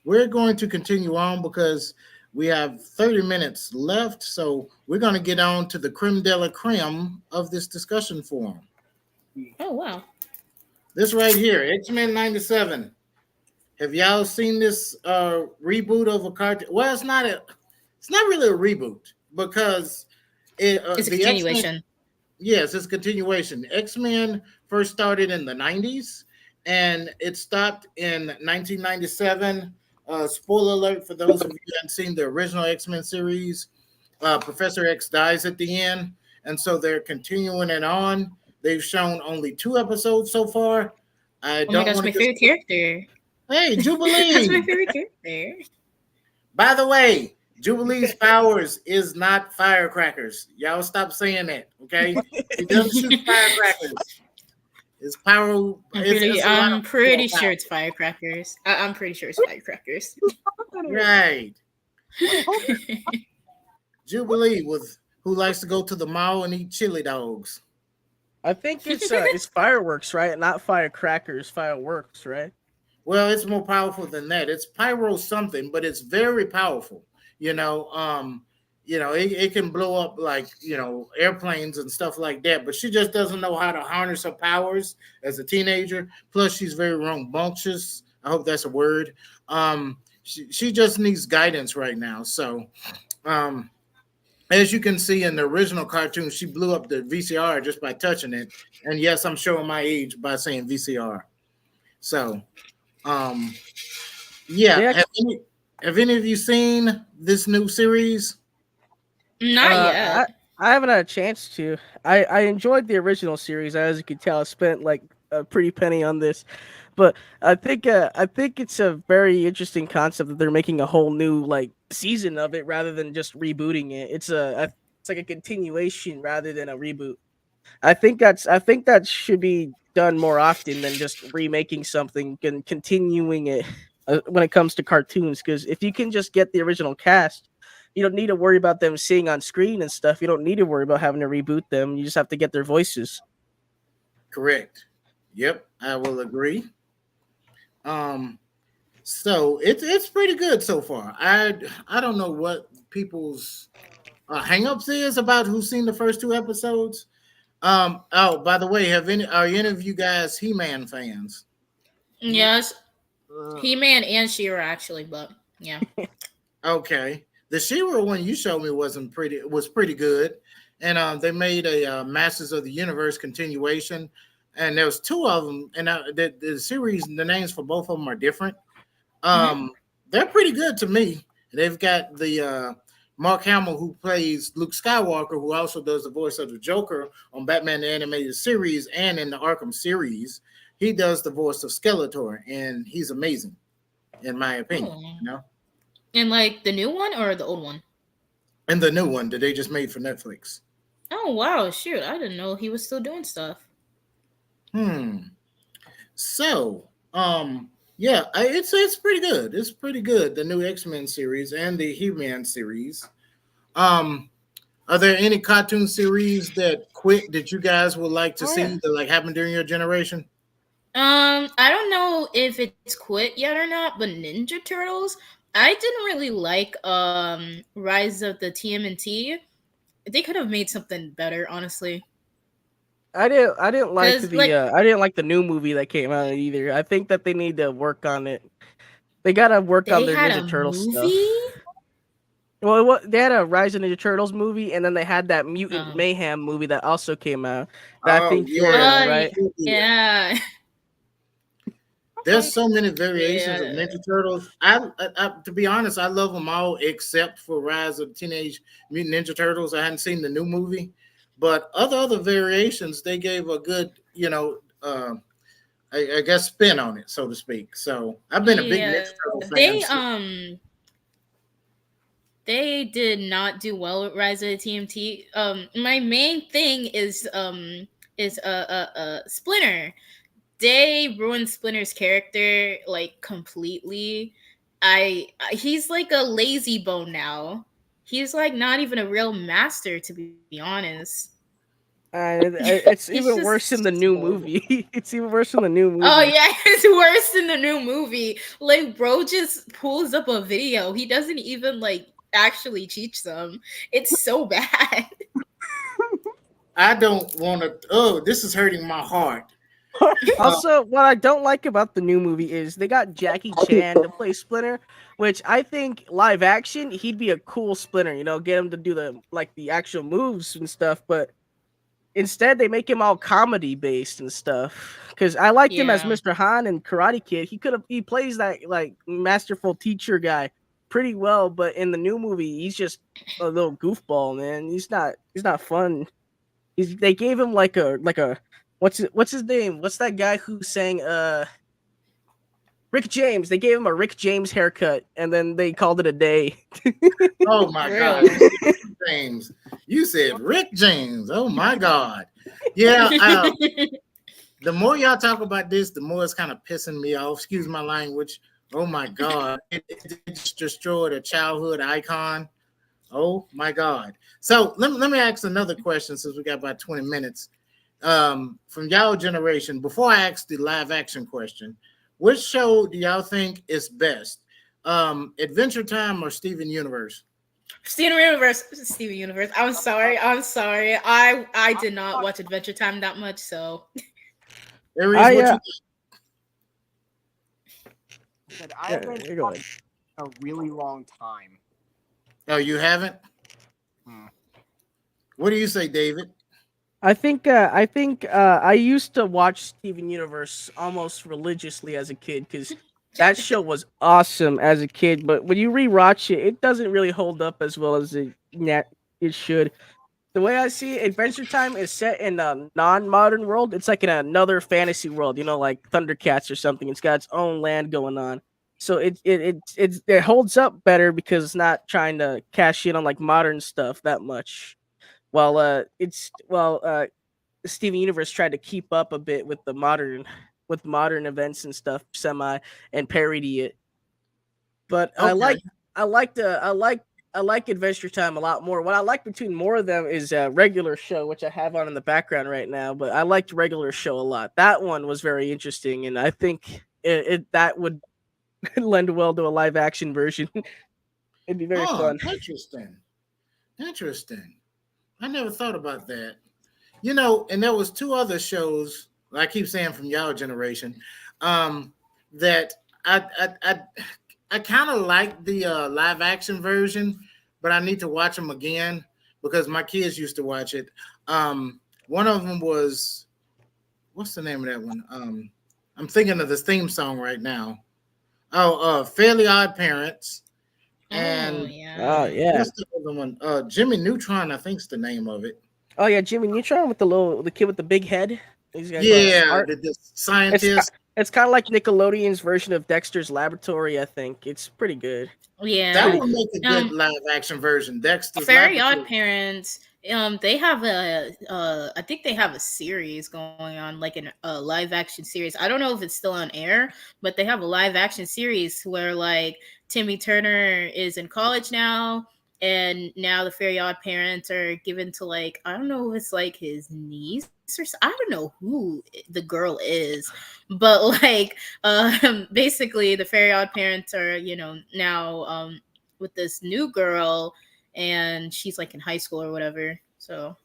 We're going to continue on because we have 30 minutes left. So we're going to get on to the creme de la creme of this discussion forum. Oh wow. This right here, X-Men 97. Have y'all seen this reboot of a cartoon? Well, it's not really a reboot because It's a the X-Men. continuation. Yes, it's continuation. X-Men first started in the 90s and it stopped in 1997. Spoiler alert for those of you who haven't seen the original X-Men series. Professor X dies at the end, and so they're continuing it on. They've shown only 2 episodes so far. I Oh my don't gosh, want my to just. favorite character. Hey, That's Jubilee! my favorite character. By the way, Jubilee's powers is not firecrackers. Y'all stop saying that, okay? She doesn't shoot firecrackers. It's power. It's a lot I'm of pretty power. sure it's firecrackers. I'm pretty sure it's firecrackers. Right. Jubilee with who likes to go to the mall and eat chili dogs. I think it's fireworks, right? Not firecrackers, fireworks, right? Well, it's more powerful than that. It's pyro something, but it's very powerful. You know, it can blow up like airplanes and stuff like that. But she just doesn't know how to harness her powers as a teenager. Plus, she's very rambunctious. I hope that's a word. She just needs guidance right now. So, as you can see in the original cartoon, she blew up the VCR just by touching it. And yes, I'm showing my age by saying VCR. So, yeah. Yeah. Have any of you seen this new series? Not I yet. I haven't had a chance to. I enjoyed the original series, as you can tell. I spent like a pretty penny on this, but I think it's a very interesting concept that they're making a whole new like season of it rather than just rebooting it. It's like a continuation rather than a reboot. I think that should be done more often than just remaking something and continuing it when it comes to cartoons. Because if you can just get the original cast, you don't need to worry about them seeing on screen and stuff. You don't need to worry about having to reboot them. You just have to get their voices. Correct. Yep, I will agree. So it's pretty good so far. I don't know what people's hangups is about who's seen the first 2 episodes. Oh, by the way, are any of you guys He-Man fans? Yes, He-Man and She-Ra actually, but yeah. Okay, the She-Ra one you showed me was pretty good, and they made a Masters of the Universe continuation, and there was 2 of them, and the series, the names for both of them are different. They're pretty good to me. They've got the Mark Hamill who plays Luke Skywalker, who also does the voice of the Joker on Batman the Animated Series and in the Arkham series. He does the voice of Skeletor, and he's amazing, in my opinion. Oh. And like the new one or the old one? And the new one that they just made for Netflix. Oh wow, shoot! I didn't know he was still doing stuff. So, yeah, it's pretty good. It's pretty good. The new X-Men series and the He-Man series. Are there any cartoon series that you guys would like to see that like happened during your generation? I don't know if it's quit yet or not, but Ninja Turtles, I didn't really like Rise of the TMNT. They could have made something better, honestly. I didn't like 'Cause, I didn't like the new movie that came out either. I think that they need to work on it. They gotta work on they their had Ninja a Turtles movie? stuff. Well, they had a Rise of Ninja Turtles movie, and then they had that Mutant Mayhem movie that also came out. That I think you're in, right? Yeah. There's so many variations of Ninja Turtles. I to be honest, I love them all except for Rise of Teenage Mutant Ninja Turtles. I hadn't seen the new movie, but other variations they gave a good, I guess spin on it, so to speak. So I've been a big Yeah, Ninja Turtle fan. they did not do well with Rise of the TMT. My main thing is Splinter. They ruined Splinter's character like completely. He's like a lazy bone now. He's like not even a real master, to be honest. It's He's even worse in the just new horrible. movie. It's even worse in the new movie. Oh yeah, it's worse in the new movie. Like bro just pulls up a video. He doesn't even like actually teach them. It's so bad. I don't want to. Oh, this is hurting my heart. Also, what I don't like about the new movie is they got Jackie Chan to play Splinter, which I think live action he'd be a cool Splinter. You know, get him to do the actual moves and stuff. But instead, they make him all comedy based and stuff. Because I liked him as Yeah. Mr. Han in Karate Kid. He plays that like masterful teacher guy pretty well. But in the new movie, he's just a little goofball, man. He's not fun. They gave him like a what's his name? What's that guy who sang Rick James? They gave him a Rick James haircut and then they called it a day. Oh my God, Really? you said Rick James. You said Rick James. Oh my God. Yeah. The more y'all talk about this, the more it's kind of pissing me off. Excuse my language. Oh my God, it just destroyed a childhood icon. Oh my God. So let me ask another question since we got about 20 minutes. From y'all generation, before I ask the live action question, which show do y'all think is best? Adventure Time or Steven Universe? Steven Universe. I'm sorry. I did not watch Adventure Time that much, so Aries, I, what uh, you Said Yeah, I've been you're going. a really long time. Oh, you haven't? What do you say, David? I think I used to watch Steven Universe almost religiously as a kid because that show was awesome as a kid. But when you rewatch it, it doesn't really hold up as well as it should. The way I see it, Adventure Time is set in a non-modern world. It's like in another fantasy world, you know, like Thundercats or something. It's got its own land going on, so it holds up better because it's not trying to cash in on like modern stuff that much. While Steven Universe tried to keep up a bit with modern events and stuff, semi and parody it. But Okay. I like Adventure Time a lot more. What I like between more of them is regular show, which I have on in the background right now. But I liked regular show a lot. That one was very interesting, and I think that would lend well to a live action version. It'd be very Oh, fun. interesting. Interesting. I never thought about that. You know, and there was two other shows, like I keep saying from y'all generation, that I kind of like the live action version, but I need to watch them again because my kids used to watch it. One of them was, what's the name of that one? I'm thinking of the theme song right now. Oh, Fairly Odd Parents. oh And Oh yeah. yeah. what's the other one? Jimmy Neutron, I think's the name of it. Oh yeah, Jimmy Neutron with the kid with the big head. He's got Yeah, smart. the It's scientist. it's kind of like Nickelodeon's version of Dexter's Laboratory. I think it's pretty good. That Yeah. would make a good live action version. Dexter's Fairy Odd Laboratory. Parents. They have I think they have a series going on, like a live action series. I don't know if it's still on air, but they have a live action series where like Timmy Turner is in college now, and now the Fairy Odd Parents are given to like I don't know if it's like his niece or I don't know who the girl is, but like basically the Fairy Odd Parents are now with this new girl and she's like in high school or whatever. So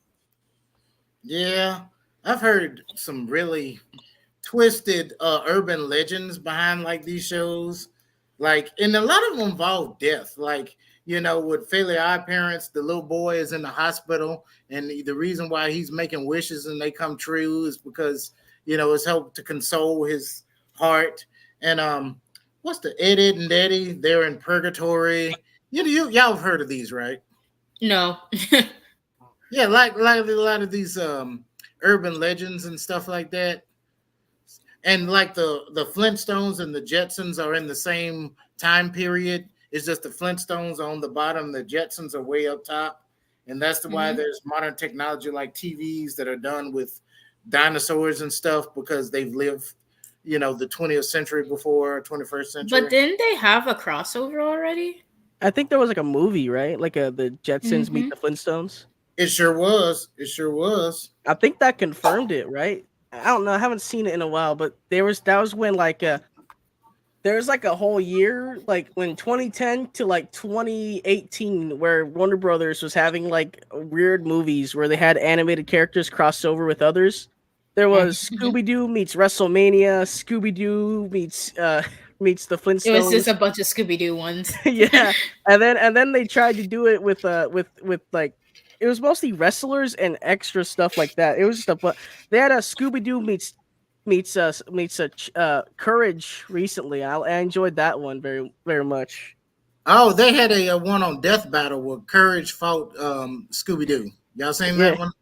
Yeah, I've heard some really twisted urban legends behind like these shows. Like, and a lot of them involve death. Like, with Fairly Odd Parents, the little boy is in the hospital, and the reason why he's making wishes and they come true is because it's helped to console his heart. And what's the Ed and Eddie? They're in purgatory. Y'all have heard of these, right? no. Yeah, like a lot of these urban legends and stuff like that. And like the Flintstones and the Jetsons are in the same time period. It's just the Flintstones are on the bottom, the Jetsons are way up top, and that's the why Mhm. there's modern technology like TVs that are done with dinosaurs and stuff because they've lived, the 20th century before 21st But century. didn't they have a crossover already? I think there was like a movie, right? Like the Jetsons meet Hmm. the Flintstones. It sure was. It sure was. I think that confirmed it, right? I don't know. I haven't seen it in a while, but that was when there was like a whole year, like when 2010 to like 2018, where Warner Brothers was having like weird movies where they had animated characters cross over with others. There was Scooby Doo meets WrestleMania, Scooby Doo meets meets the It was just Flintstones. a bunch of Scooby Doo ones. Yeah, and then they tried to do it with like it was mostly wrestlers and extra stuff like that. It was just a but they had a Scooby Doo meets Courage recently. I enjoyed that one very much. Oh, they had a one on Death Battle where Courage fought Scooby Doo. Y'all seen Yeah, that one?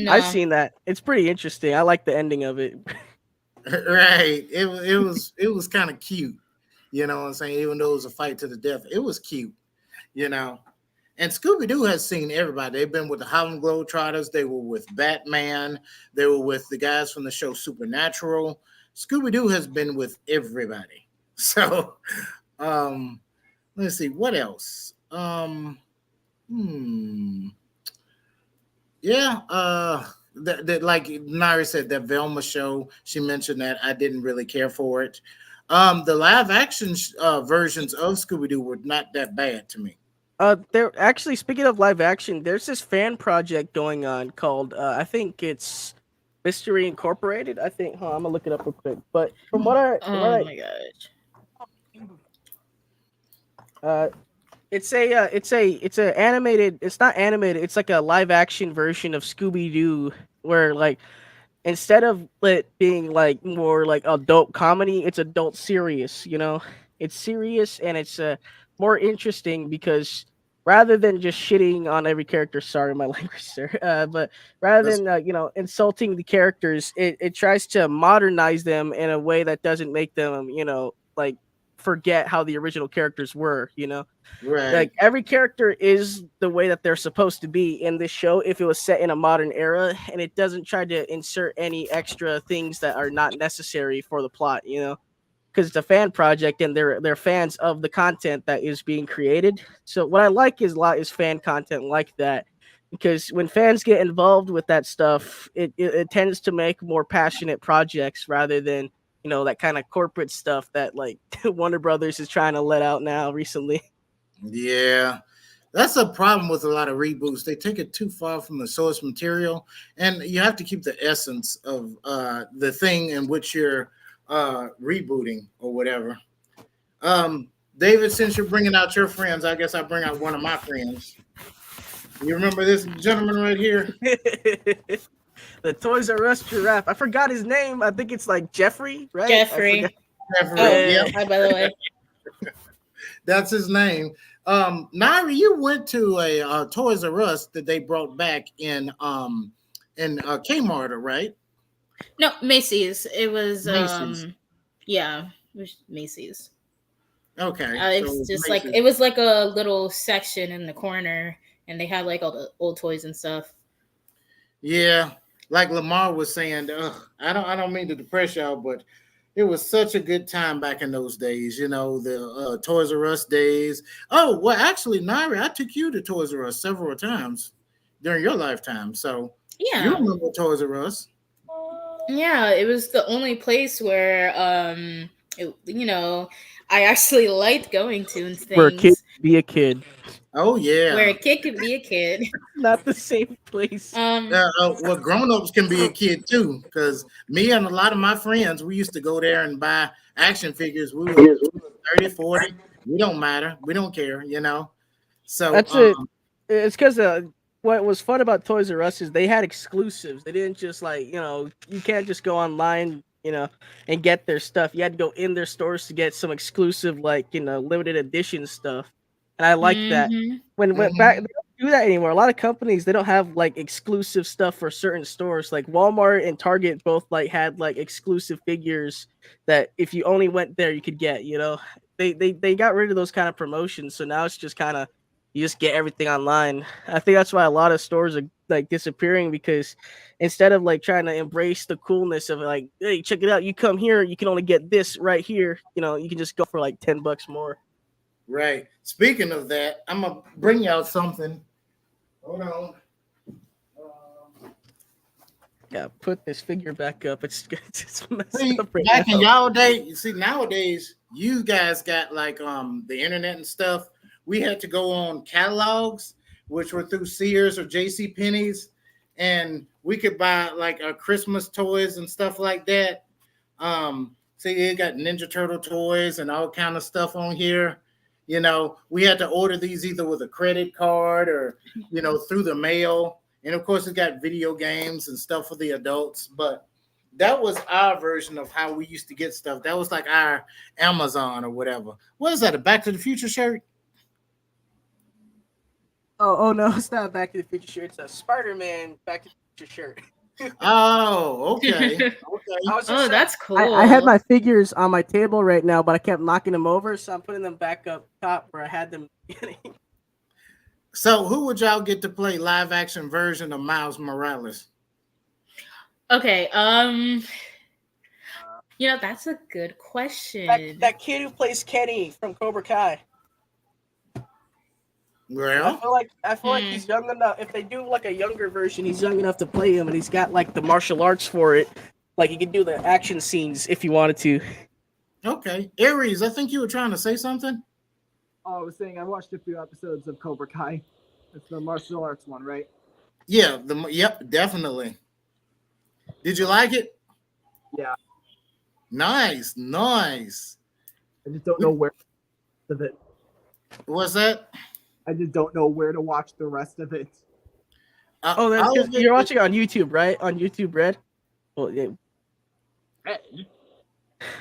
I've No. seen that. It's pretty interesting. I like the ending of it. Right. It was kind of cute. You know what I'm saying? Even though it was a fight to the death, it was cute. You know. And Scooby Doo has seen everybody. They've been with the Harlem Globetrotters. They were with Batman. They were with the guys from the show Supernatural. Scooby Doo has been with everybody. So, let's see what else. Hmm. Yeah. That like Nari said, that Velma show. She mentioned that I didn't really care for it. The live action versions of Scooby Doo were not that bad to me. There actually speaking of live action, there's this fan project going on called I think it's Mystery Incorporated. I think. Hold on, I'm gonna look it up real quick. But Oh my gosh. uh, it's a animated. It's not animated. It's like a live action version of Scooby Doo, where like instead of it being like more like adult comedy, it's adult serious. You know, it's serious and it's more interesting because rather than just shitting on every character, sorry my language, sir, but rather That's than insulting the characters, it tries to modernize them in a way that doesn't make them like forget how the original characters were. right. Like every character is the way that they're supposed to be in this show if it was set in a modern era, and it doesn't try to insert any extra things that are not necessary for the plot, because it's a fan project and they're fans of the content that is being created. So what I like is a lot is fan content like that, because when fans get involved with that stuff, it tends to make more passionate projects rather than that kind of corporate stuff that like Warner Brothers is trying to let out now recently. Yeah. That's a problem with a lot of reboots. They take it too far from the source material, and you have to keep the essence of the thing in which you're rebooting or whatever. David, since you're bringing out your friends, I guess I'll bring out one of my friends. You remember this gentleman right here? The Toys R Us giraffe. I forgot his name. I think it's like Jeffrey, right? I forgot. Jeffrey. Jeffrey. Oh, Yep, hi, by the way. that's his name. Nairi, you went to a Toys R Us that they brought back in Kmart, right? No, Macy's. It was Macy's. yeah, it was Macy's. Okay, It so was just like Macy's. it was like a little section in the corner, and they had like all the old toys and stuff. Yeah, like Lamar was saying, I don't mean to depress y'all, but it was such a good time back in those days. The Toys R Us days. Oh well, actually, Nairi, I took you to Toys R Us several times during your lifetime, so you Yeah, remember Toys R Us. yeah. It was the only place where I actually liked going to and Where a kid things be a kid, Oh where yeah. a kid could be a kid. not the same place. Well, grown-ups can be a kid too, because me and a lot of my friends, we used to go there and buy action figures. We were 30, 40. We don't matter. We don't care. So, That's it. It's because what was fun about Toys R Us is they had exclusives. They didn't just like you can't just go online and get their stuff. You had to go in their stores to get some exclusive like limited edition stuff. And I like that. Hmm. When mhm. back do that anymore. A lot of companies, they don't have like exclusive stuff for certain stores. Like Walmart and Target both like had like exclusive figures that if you only went there you could get, you know. They got rid of those kind of promotions, so now it's just kind of you just get everything online. I think that's why a lot of stores are like disappearing, because instead of like trying to embrace the coolness of like, hey, check it out, you come here, you can only get this right here, you know, you can just go for like $10 more. Right. Speaking of that, I'm gonna bring y'all something. Hold on. Yeah, put this figure back up. It's messed See, up right back in now. y'all day, you see nowadays you guys got like the internet and stuff. We had to go on catalogs, which were through Sears or J.C. Penney's, and we could buy like our Christmas toys and stuff like that. See, you got Ninja Turtle toys and all kind of stuff on here. You know, we had to order these either with a credit card or, you know, through the mail. And of course, it got video games and stuff for the adults. But that was our version of how we used to get stuff. That was like our Amazon or whatever. What is that? A Back to the Future shirt? Oh no, it's not a Back to the Future shirt. It's a Spider-Man Back to the Future shirt. Oh, okay. Okay. Oh, that's cool. I had my figures on my table right now, but I kept knocking them over, so I'm putting them back up top where I had them. So who would y'all get to play live action version of Miles Morales? Okay, you know, that's a good question. that kid who plays Kenny from Cobra Kai. Well, I feel like he's young enough. If they do like a younger version, he's young enough to play him, and he's got like the martial arts for it. Like he can do the action scenes if he wanted to. okay. Aries, I think you were trying to say something. Oh, I was saying I watched a few episodes of Cobra Kai. It's the martial arts one, right? Yeah, yep, definitely. Did you like it? Yeah. Nice. I just don't know where of it. What's that? I just don't know where to watch the rest of it. Oh, that's all of because you're watching on YouTube, right? On YouTube Red. Well, yeah.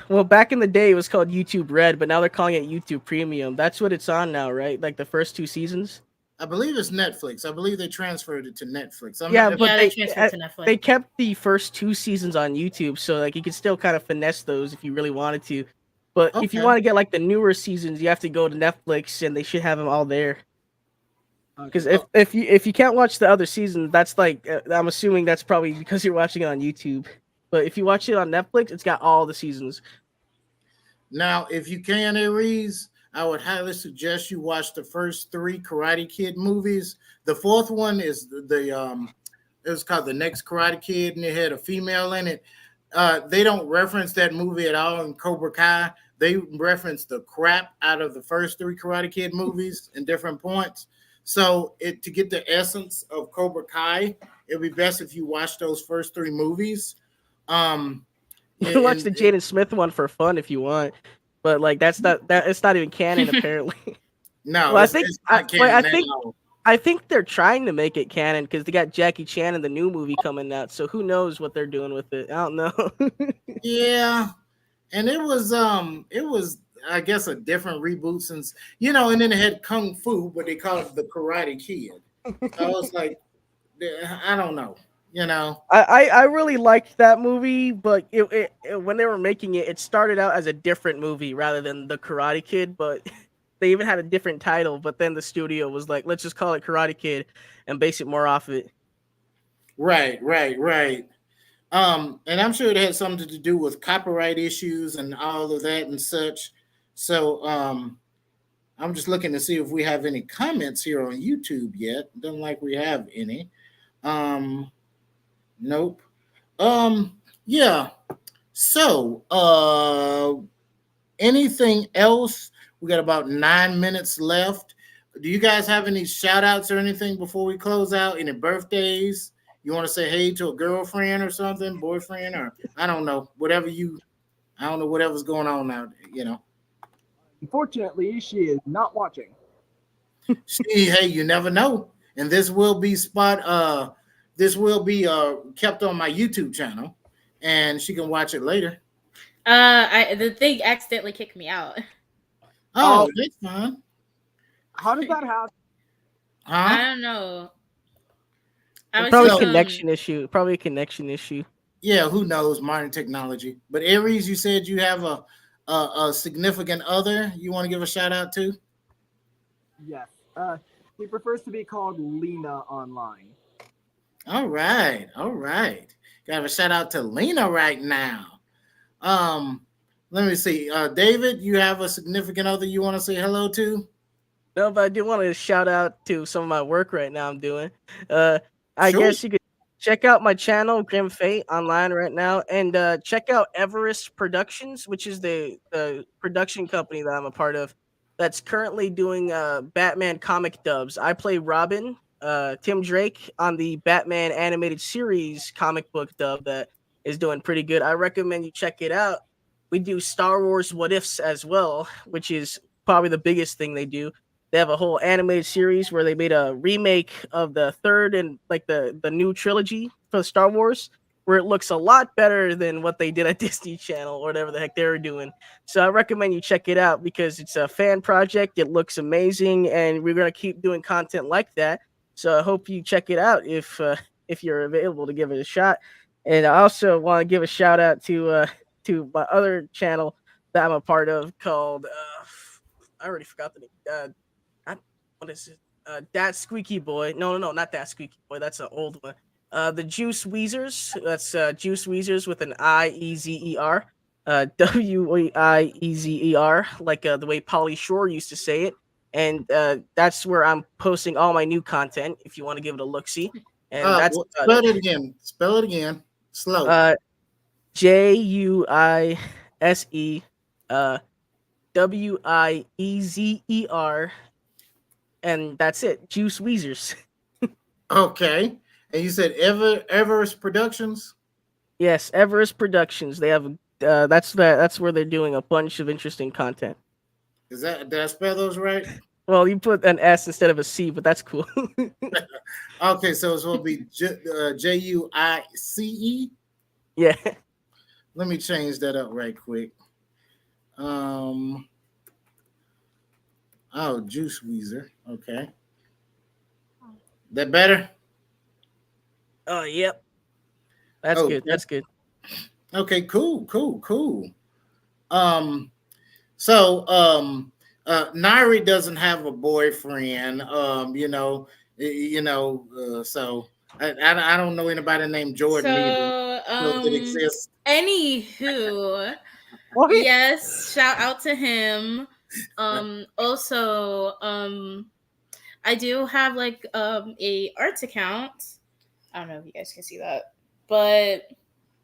Well, back in the day, it was called YouTube Red, but now they're calling it YouTube Premium. That's what it's on now, right? Like the first 2 seasons. I believe it's Netflix. I believe they transferred it to Netflix. But they transferred to Netflix. They kept the first 2 seasons on YouTube, so like you could still kind of finesse those if you really wanted to. But if you Okay. want to get like the newer seasons, you have to go to Netflix, and they should have them all there. Because if you can't watch the other season, that's like I'm assuming that's probably because you're watching it on YouTube. But if you watch it on Netflix, it's got all the seasons. Now, if you can, Aries, I would highly suggest you watch the first 3 Karate Kid movies. The 4th one is it was called The Next Karate Kid, and it had a female in it. They don't reference that movie at all in Cobra Kai. They reference the crap out of the first 3 Karate Kid movies in different points. So to get the essence of Cobra Kai, it'd be best if you watch those first 3 movies. You can watch the Jaden Smith one for fun if you want, but like it's not even canon apparently. No, well, it's not canon. I think they're trying to make it canon because they got Jackie Chan in the new movie coming out, so who knows what they're doing with it? I don't know. Yeah, and it was I guess a different reboot since and then it had Kung Fu, but they called it the Karate Kid. So I was like, I don't know. I really liked that movie, but it when they were making it, it started out as a different movie rather than the Karate Kid, but they even had a different title. But then the studio was like, let's just call it Karate Kid and base it more off it. Right. And I'm sure it had something to do with copyright issues and all of that and such. So I'm just looking to see if we have any comments here on YouTube yet. Doesn't like we have any. Nope. Yeah. So anything else? We got about 9 minutes left. Do you guys have any shout outs or anything before we close out? Any birthdays? You want to say hey to a girlfriend or something, boyfriend, or I don't know, whatever's going on now, Unfortunately, she is not watching. Hey, you never know. And this will be kept on my YouTube channel, and she can watch it later. The thing accidentally kicked me out. Oh, that's fine. How does that happen? I Huh? don't know. I was Probably just connection issue. Probably a connection issue. Yeah, who knows? Modern technology. But Aries, you said you have a significant other you want to give a shout out to? Yes. He prefers to be called Lena online. All right, all right. Got a shout out to Lena right now. Um, Let me see. David, you have a significant other you want to say hello to? No, but I do want to shout out to some of my work right now I'm doing. Uh, I Sure. guess you could check out my channel, Grim Fate, online right now, and check out Everest Productions, which is the production company that I'm a part of. That's currently doing Batman comic dubs. I play Robin, Tim Drake, on the Batman animated series comic book dub that is doing pretty good. I recommend you check it out. We do Star Wars What Ifs as well, which is probably the biggest thing they do. They have a whole animated series where they made a remake of the third and like the new trilogy for Star Wars, where it looks a lot better than what they did at Disney Channel or whatever the heck they were doing. So I recommend you check it out because it's a fan project. It looks amazing, and we're gonna keep doing content like that. So I hope you check it out if you're available to give it a shot. And I also want to give a shout out to my other channel that I'm a part of called I already forgot the name. What is it? That Squeaky Boy. No, not that Squeaky Boy. That's an old one. The Juice Weezers. That's Juice Weezers with an Iezzer. Weiezzer, like the way Polly Shore used to say it. And that's where I'm posting all my new content. If you want to give it a look, see. And that's about Spell it. it again. Spell it again. Slow. Juise Wiezer, and that's it. Juice Weezers. Okay. And you said Everest Productions? Yes, Everest Productions. They have that's where they're doing a bunch of interesting content. Did I spell those right? Well, you put an S instead of a C, but that's cool. Okay, so it's going to be Juice. Yeah. Let me change that up right quick. Juice Weezer. Okay. That better? Oh, yep. That's good. That's good. Okay, cool. So Nari doesn't have a boyfriend. So I don't know anybody named Jordan either. So it exists. Anywho, yes, shout out to him. Also, I do have like a arts account. I don't know if you guys can see that, but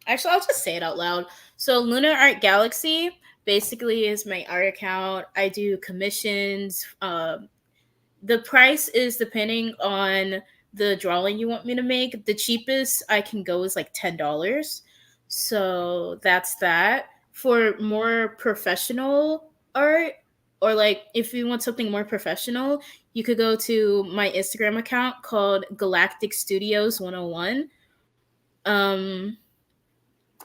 actually, I'll just say it out loud. So, Lunar Art Galaxy basically is my art account. I do commissions. The price is depending on the drawing you want me to make. The cheapest I can go is like $10. So that's that. For more professional art, or like if you want something more professional, you could go to my Instagram account called Galactic Studios 101. And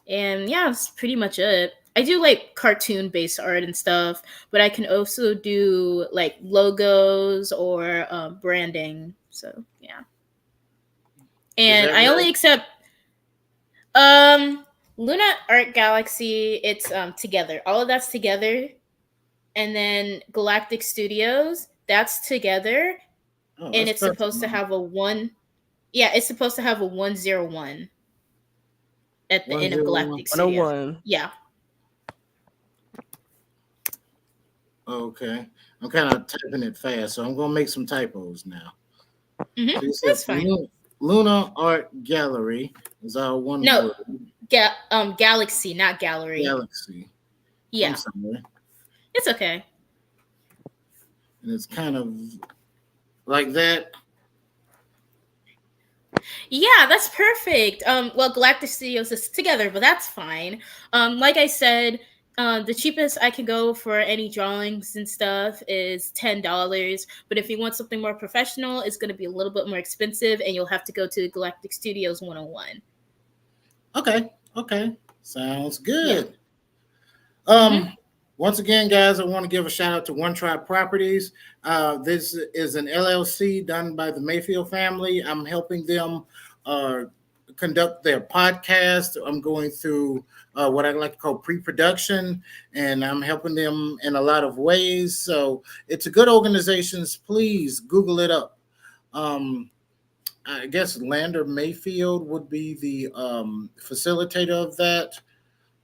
yeah, that's pretty much it. I do like cartoon based art and stuff, but I can also do like logos or branding. So yeah. And I only accept Luna Art Galaxy, it's together. All of that's together. And then Galactic Studios, that's together. And it's supposed to have a one. Yeah, it's supposed to have a 101 at the end of Galactic Studios. 101. Yeah. Okay. I'm kind of typing it fast, so I'm going to make some typos now. Mm-hmm. So that's fine. Luna Art Gallery is our one no, word. Galaxy, not gallery. Galaxy. Yeah. It's okay. And it's kind of like that. Yeah, that's perfect. Well, Galactic Studios is together, but that's fine. Like I said, the cheapest I can go for any drawings and stuff is $10. But if you want something more professional, it's going to be a little bit more expensive, and you'll have to go to Galactic Studios 101. Okay. Sounds good. Yeah. Once again, guys, I want to give a shout out to One Tribe Properties. This is an LLC done by the Mayfield family. I'm helping them uh, conduct their podcast. I'm going through what I like to call pre-production, and I'm helping them in a lot of ways. So it's a good organization. Please Google it up. I guess Lander Mayfield would be the facilitator of that.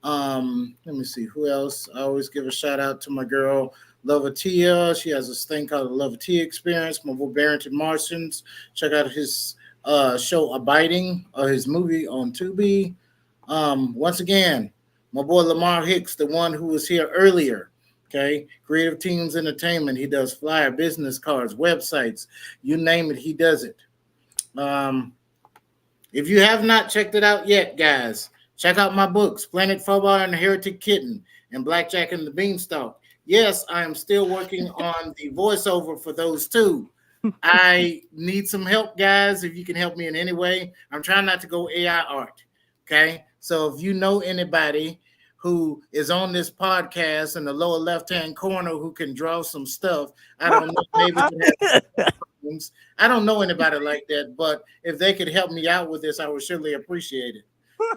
Let me see who else. I always give a shout out to my girl Lovatia. She has this thing called the Lovatia Experience. My boy Barrington Martians. Check out his show Abiding or his movie on Tubi. Once again, my boy Lamar Hicks, the one who was here earlier. Okay, Creative Teams Entertainment. He does flyer, business cards, websites, you name it, he does it. If you have not checked it out yet, guys, check out my books, Planet Fobar and the Heretic Kitten and Blackjack and the Beanstalk. Yes, I am still working on the voiceover for those two. I need some help, guys, if you can help me in any way. I'm trying not to go AI art, okay? So if you know anybody who is on this podcast in the lower left-hand corner who can draw some stuff, I don't know, maybe I don't know anybody like that, but if they could help me out with this, I would surely appreciate it.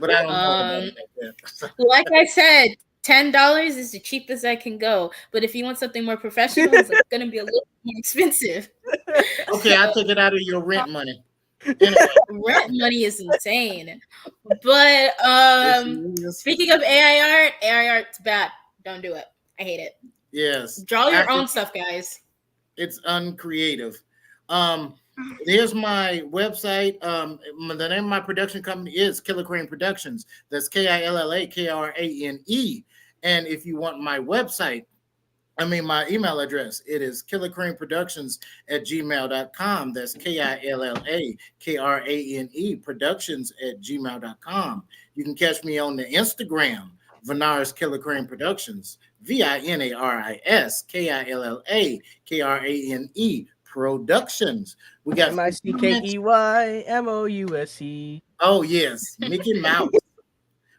But I don't know anybody like that. Like I said, $10 is the cheapest I can go. But if you want something more professional, it's going to be a little more expensive. Okay, I'll take it out of your rent money. Anyway. Rent money is insane. But speaking of AI art's bad. Don't do it. I hate it. Yes. Draw your own stuff, guys. It's uncreative. Here's my website. The name of my production company is KillaKrane Productions. That's KillaKrane. And if you want my website, my email address, it is KillaKraneProductions@gmail.com. That's KillaKrane Productions@gmail.com. You can catch me on the Instagram, Vinaris KillaKrane Productions, Vinaris KillaKrane Productions. We got MICKEYMOUSE. Oh yes, Mickey Mouse.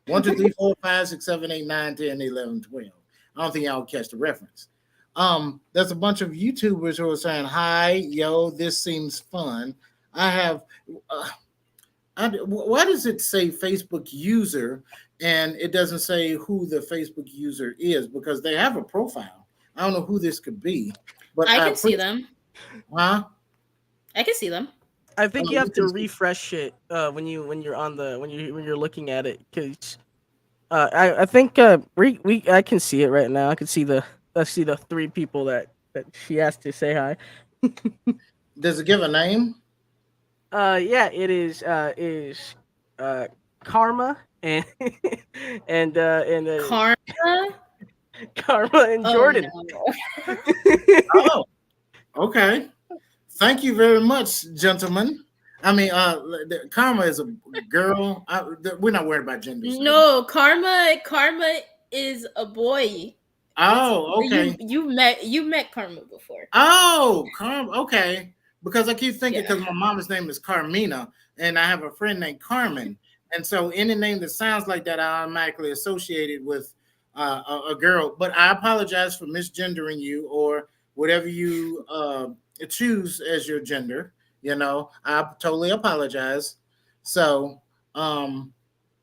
1, 2, 3, 4, 5, 6, 7, 8, 9, 10, 11, 12. I don't think y'all catch the reference. There's a bunch of YouTubers who are saying, "Hi, yo, this seems fun." I have. Why does it say Facebook user and it doesn't say who the Facebook user is? Because they have a profile. I don't know who this could be, but I can see them. Huh? I can see them. I think you have to refresh it when you're looking at it, because I think I can see it right now. I can see the 3 people that she asked to say hi. Does it give a name? Yeah, it is Karma and Karma and Jordan. No. Oh, okay. Thank you very much, gentlemen. Karma is a girl. We're not worried about gender. No, Karma is a boy. Oh, okay. You met Karma before. Oh, Karma. Okay. Because I keep thinking, because my mama's name is Carmina, and I have a friend named Carmen, and so any name that sounds like that, I automatically associate it with a girl. But I apologize for misgendering you or whatever you choose as your gender. I totally apologize. So,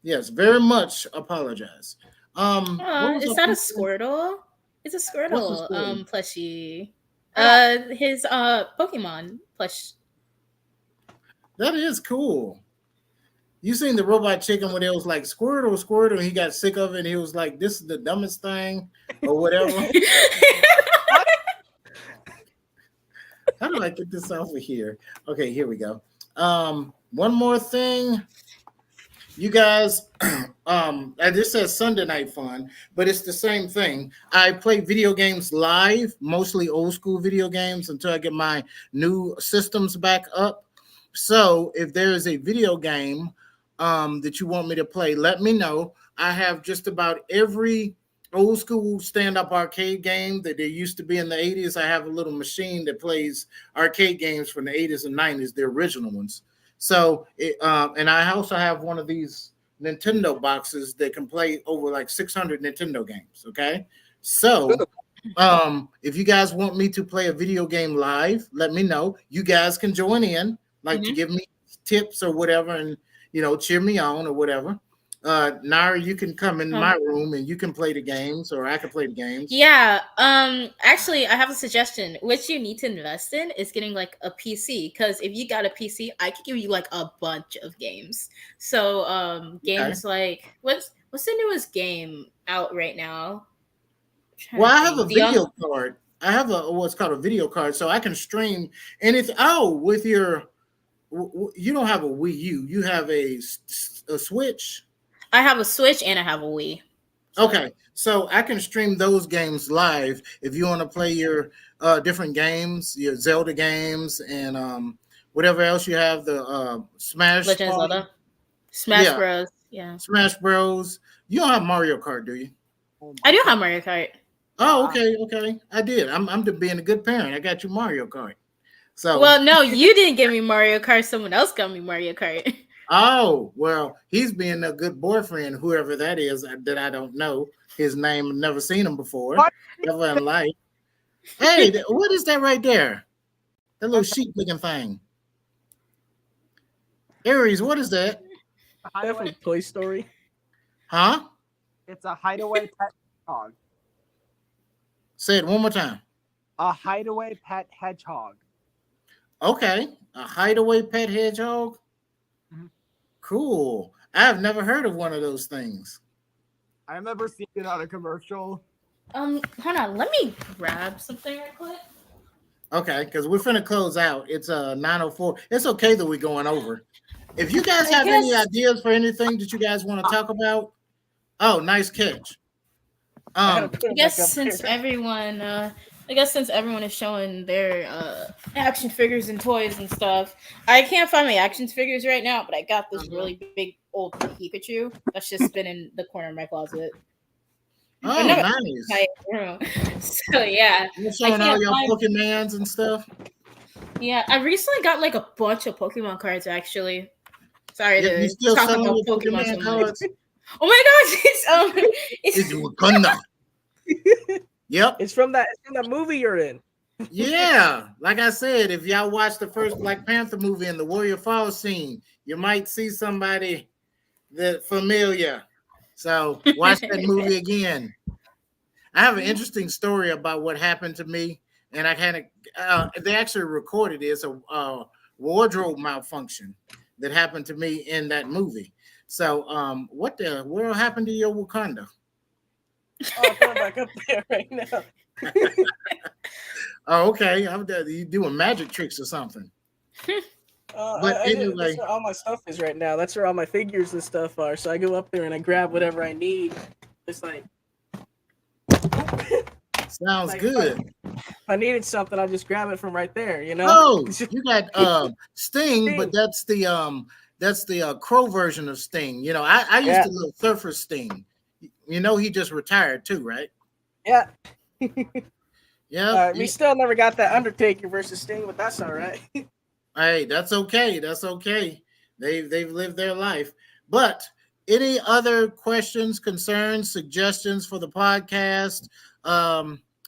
yes, very much apologize. Is that a Squirtle? It's a Squirtle plushie. His Pokemon plush. That is cool. You seen the Robot Chicken when it was like Squirtle, and he got sick of it, and he was like, "This is the dumbest thing," or whatever. How do I get this off of here? Okay, here we go. One more thing. You guys, this says Sunday Night Fun, but it's the same thing. I play video games live, mostly old school video games, until I get my new systems back up. So if there is a video game that you want me to play, let me know. I have just about every old school stand-up arcade game that there used to be in the 80s. I have a little machine that plays arcade games from the 80s and 90s, the original ones. So, and I also have one of these Nintendo boxes that can play over like 600 Nintendo games, okay? So, if you guys want me to play a video game live, let me know. You guys can join in, like to give me tips or whatever, and cheer me on or whatever. Nara, you can come in my room and you can play the games, or I can play the games. Yeah. Actually, I have a suggestion. What you need to invest in is getting like a PC, because if you got a PC, I could give you like a bunch of games. So, games like what's the newest game out right now? Well, I have a video card. I have what's called a video card, so I can stream anything. Oh, with your, you don't have a Wii U. You have a Switch. I have a Switch and I have a Wii. So. Okay, so I can stream those games live if you want to play your different games, your Zelda games, and whatever else you have. The Smash. Legend of Zelda. Smash Bros. Yeah. Smash Bros. You don't have Mario Kart, do you? I do have Mario Kart. Oh, okay. I did. I'm being a good parent. I got you Mario Kart. So. Well, no, you didn't give me Mario Kart. Someone else got me Mario Kart. Oh, well, he's being a good boyfriend, whoever that is that I don't know his name. I've never seen him before. Never in life. Hey, what is that right there? That little sheep-looking thing. Aries, what is that? Definitely Toy Story. Huh? It's a hideaway pet hedgehog. Say it one more time. A hideaway pet hedgehog. Okay. A hideaway pet hedgehog? Cool. I've never heard of one of those things. I remember seeing it on a commercial. Hold on. Let me grab something right quick. Okay, because we're finna close out. It's 9:04. It's okay that we're going over. If you guys have any ideas for anything that you guys want to talk about, oh, nice catch. I guess since everyone is showing their action figures and toys and stuff, I can't find my action figures right now, but I got this really big old Pikachu that's just been in the corner of my closet. Oh, nice. So yeah, you're showing all your Pokemons and stuff. Yeah, I recently got like a bunch of Pokemon cards. Actually, sorry to talk about Pokemon cards. Oh my gosh, it's Wakanda. Yep. It's from that movie you're in. Yeah. Like I said, if y'all watch the first Black Panther movie and the Warrior Falls scene, you might see somebody that familiar. So watch that movie again. I have an interesting story about what happened to me. And I kind of, they actually recorded it. It's a wardrobe malfunction that happened to me in that movie. So what the world happened to your Wakanda? Oh, come back up there right now. Oh, okay. You doing magic tricks or something? But anyway, that's where all my stuff is right now. That's where all my figures and stuff are. So I go up there and I grab whatever I need. It's like sounds good. If I needed something, I just grab it from right there. You know. Oh, you got Sting, but that's the Crow version of Sting. You know, I used to love Surfer Sting. You know, he just retired too, right? Yeah. Yeah. We still never got that Undertaker versus Sting, but that's all right. Hey, that's okay. That's okay. They've lived their life. But any other questions, concerns, suggestions for the podcast?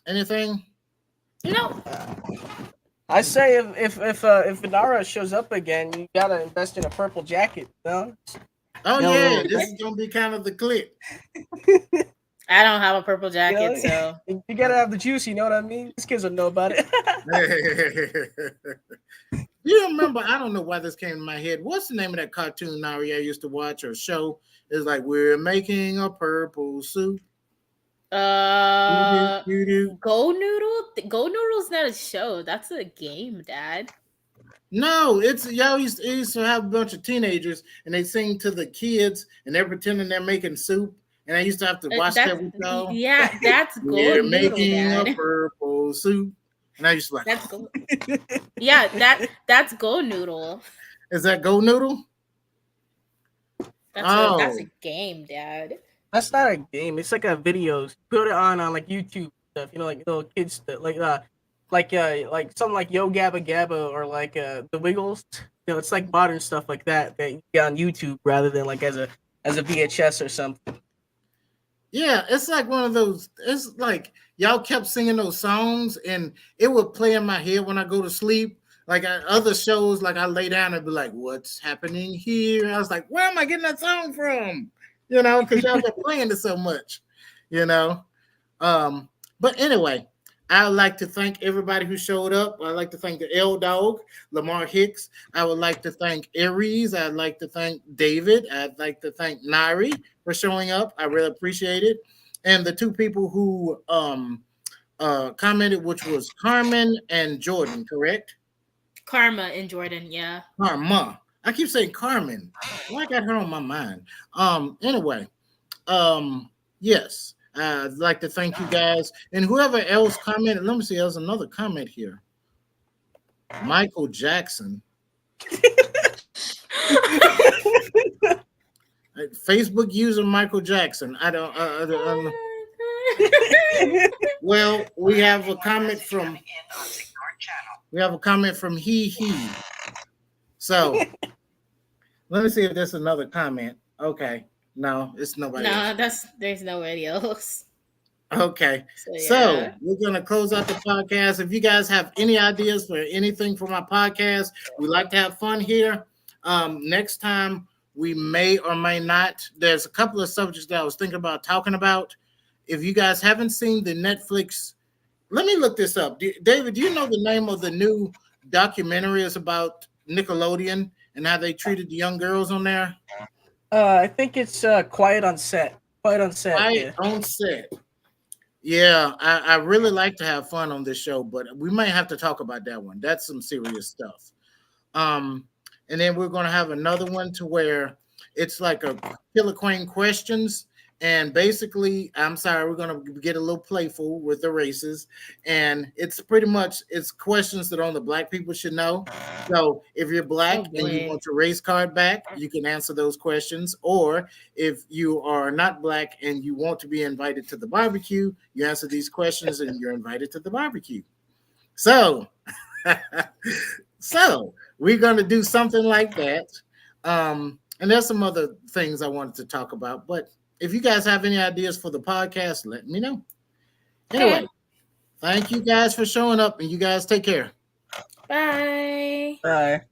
Anything? No. I say if Venara shows up again, you gotta invest in a purple jacket, no? Oh yeah, this is gonna be kind of the clip. I don't have a purple jacket, so you gotta have the juice. You know what I mean? These kids will know about it. You remember? I don't know why this came to my head. What's the name of that cartoon Naria used to watch or show? It's like we're making a purple soup. Go Noodle. Go Noodle's not a show. That's a game, Dad. No, it's y'all used to have a bunch of teenagers and they sing to the kids and they're pretending they're making soup. And I used to have to watch that with y'all. Yeah, that's Go We're Noodle, making Dad. a purple soup. And I used to like, that's Go. Yeah, that's Go Noodle. Is that Go Noodle? That's a game, Dad. That's not a game. It's like a video. Put it on like YouTube stuff. You know, like little kids stuff, like something like Yo Gabba Gabba or like the Wiggles. You know, it's like modern stuff like that you get on YouTube rather than like as a VHS or something. Yeah, it's like one of those. It's like y'all kept singing those songs, and it would play in my head when I go to sleep. Like other shows, like I lay down and be like, "What's happening here?" I was like, "Where am I getting that song from?" You know, because y'all kept playing it so much. You know, but anyway, I would like to thank everybody who showed up. I'd like to thank the L Dog, Lamar Hicks. I would like to thank Aries. I'd like to thank David. I'd like to thank Nairi for showing up. I really appreciate it. And the two people who commented, which was Carmen and Jordan, correct? Karma and Jordan, yeah. Karma. I keep saying Carmen. Why I got her on my mind? Anyway, yes. I'd like to thank you guys. And whoever else commented, let me see, there's another comment here. Michael Jackson. Facebook user Michael Jackson. I don't well, we have a comment from he. So let me see if there's another comment. Okay. No, it's nobody else. There's nobody else. Okay. So we're gonna close out the podcast. If you guys have any ideas for anything for my podcast, we like to have fun here. Next time we may or may not. There's a couple of subjects that I was thinking about talking about. If you guys haven't seen the Netflix, let me look this up. David, do you know the name of the new documentary? It's about Nickelodeon and how they treated the young girls on there. I think it's Quiet on Set. Quiet on Set. Quiet on Set. Yeah, I really like to have fun on this show, but we might have to talk about that one. That's some serious stuff. And then we're going to have another one to where it's like a KillaKrane questions. And basically, I'm sorry, we're going to get a little playful with the races. And it's pretty much, it's questions that only Black people should know. So if you're Black and you want your race card back, you can answer those questions. Or if you are not Black and you want to be invited to the barbecue, you answer these questions and you're invited to the barbecue. So, we're going to do something like that. And there's some other things I wanted to talk about, but if you guys have any ideas for the podcast, let me know. Anyway, thank you guys for showing up, and you guys take care. Bye. Bye.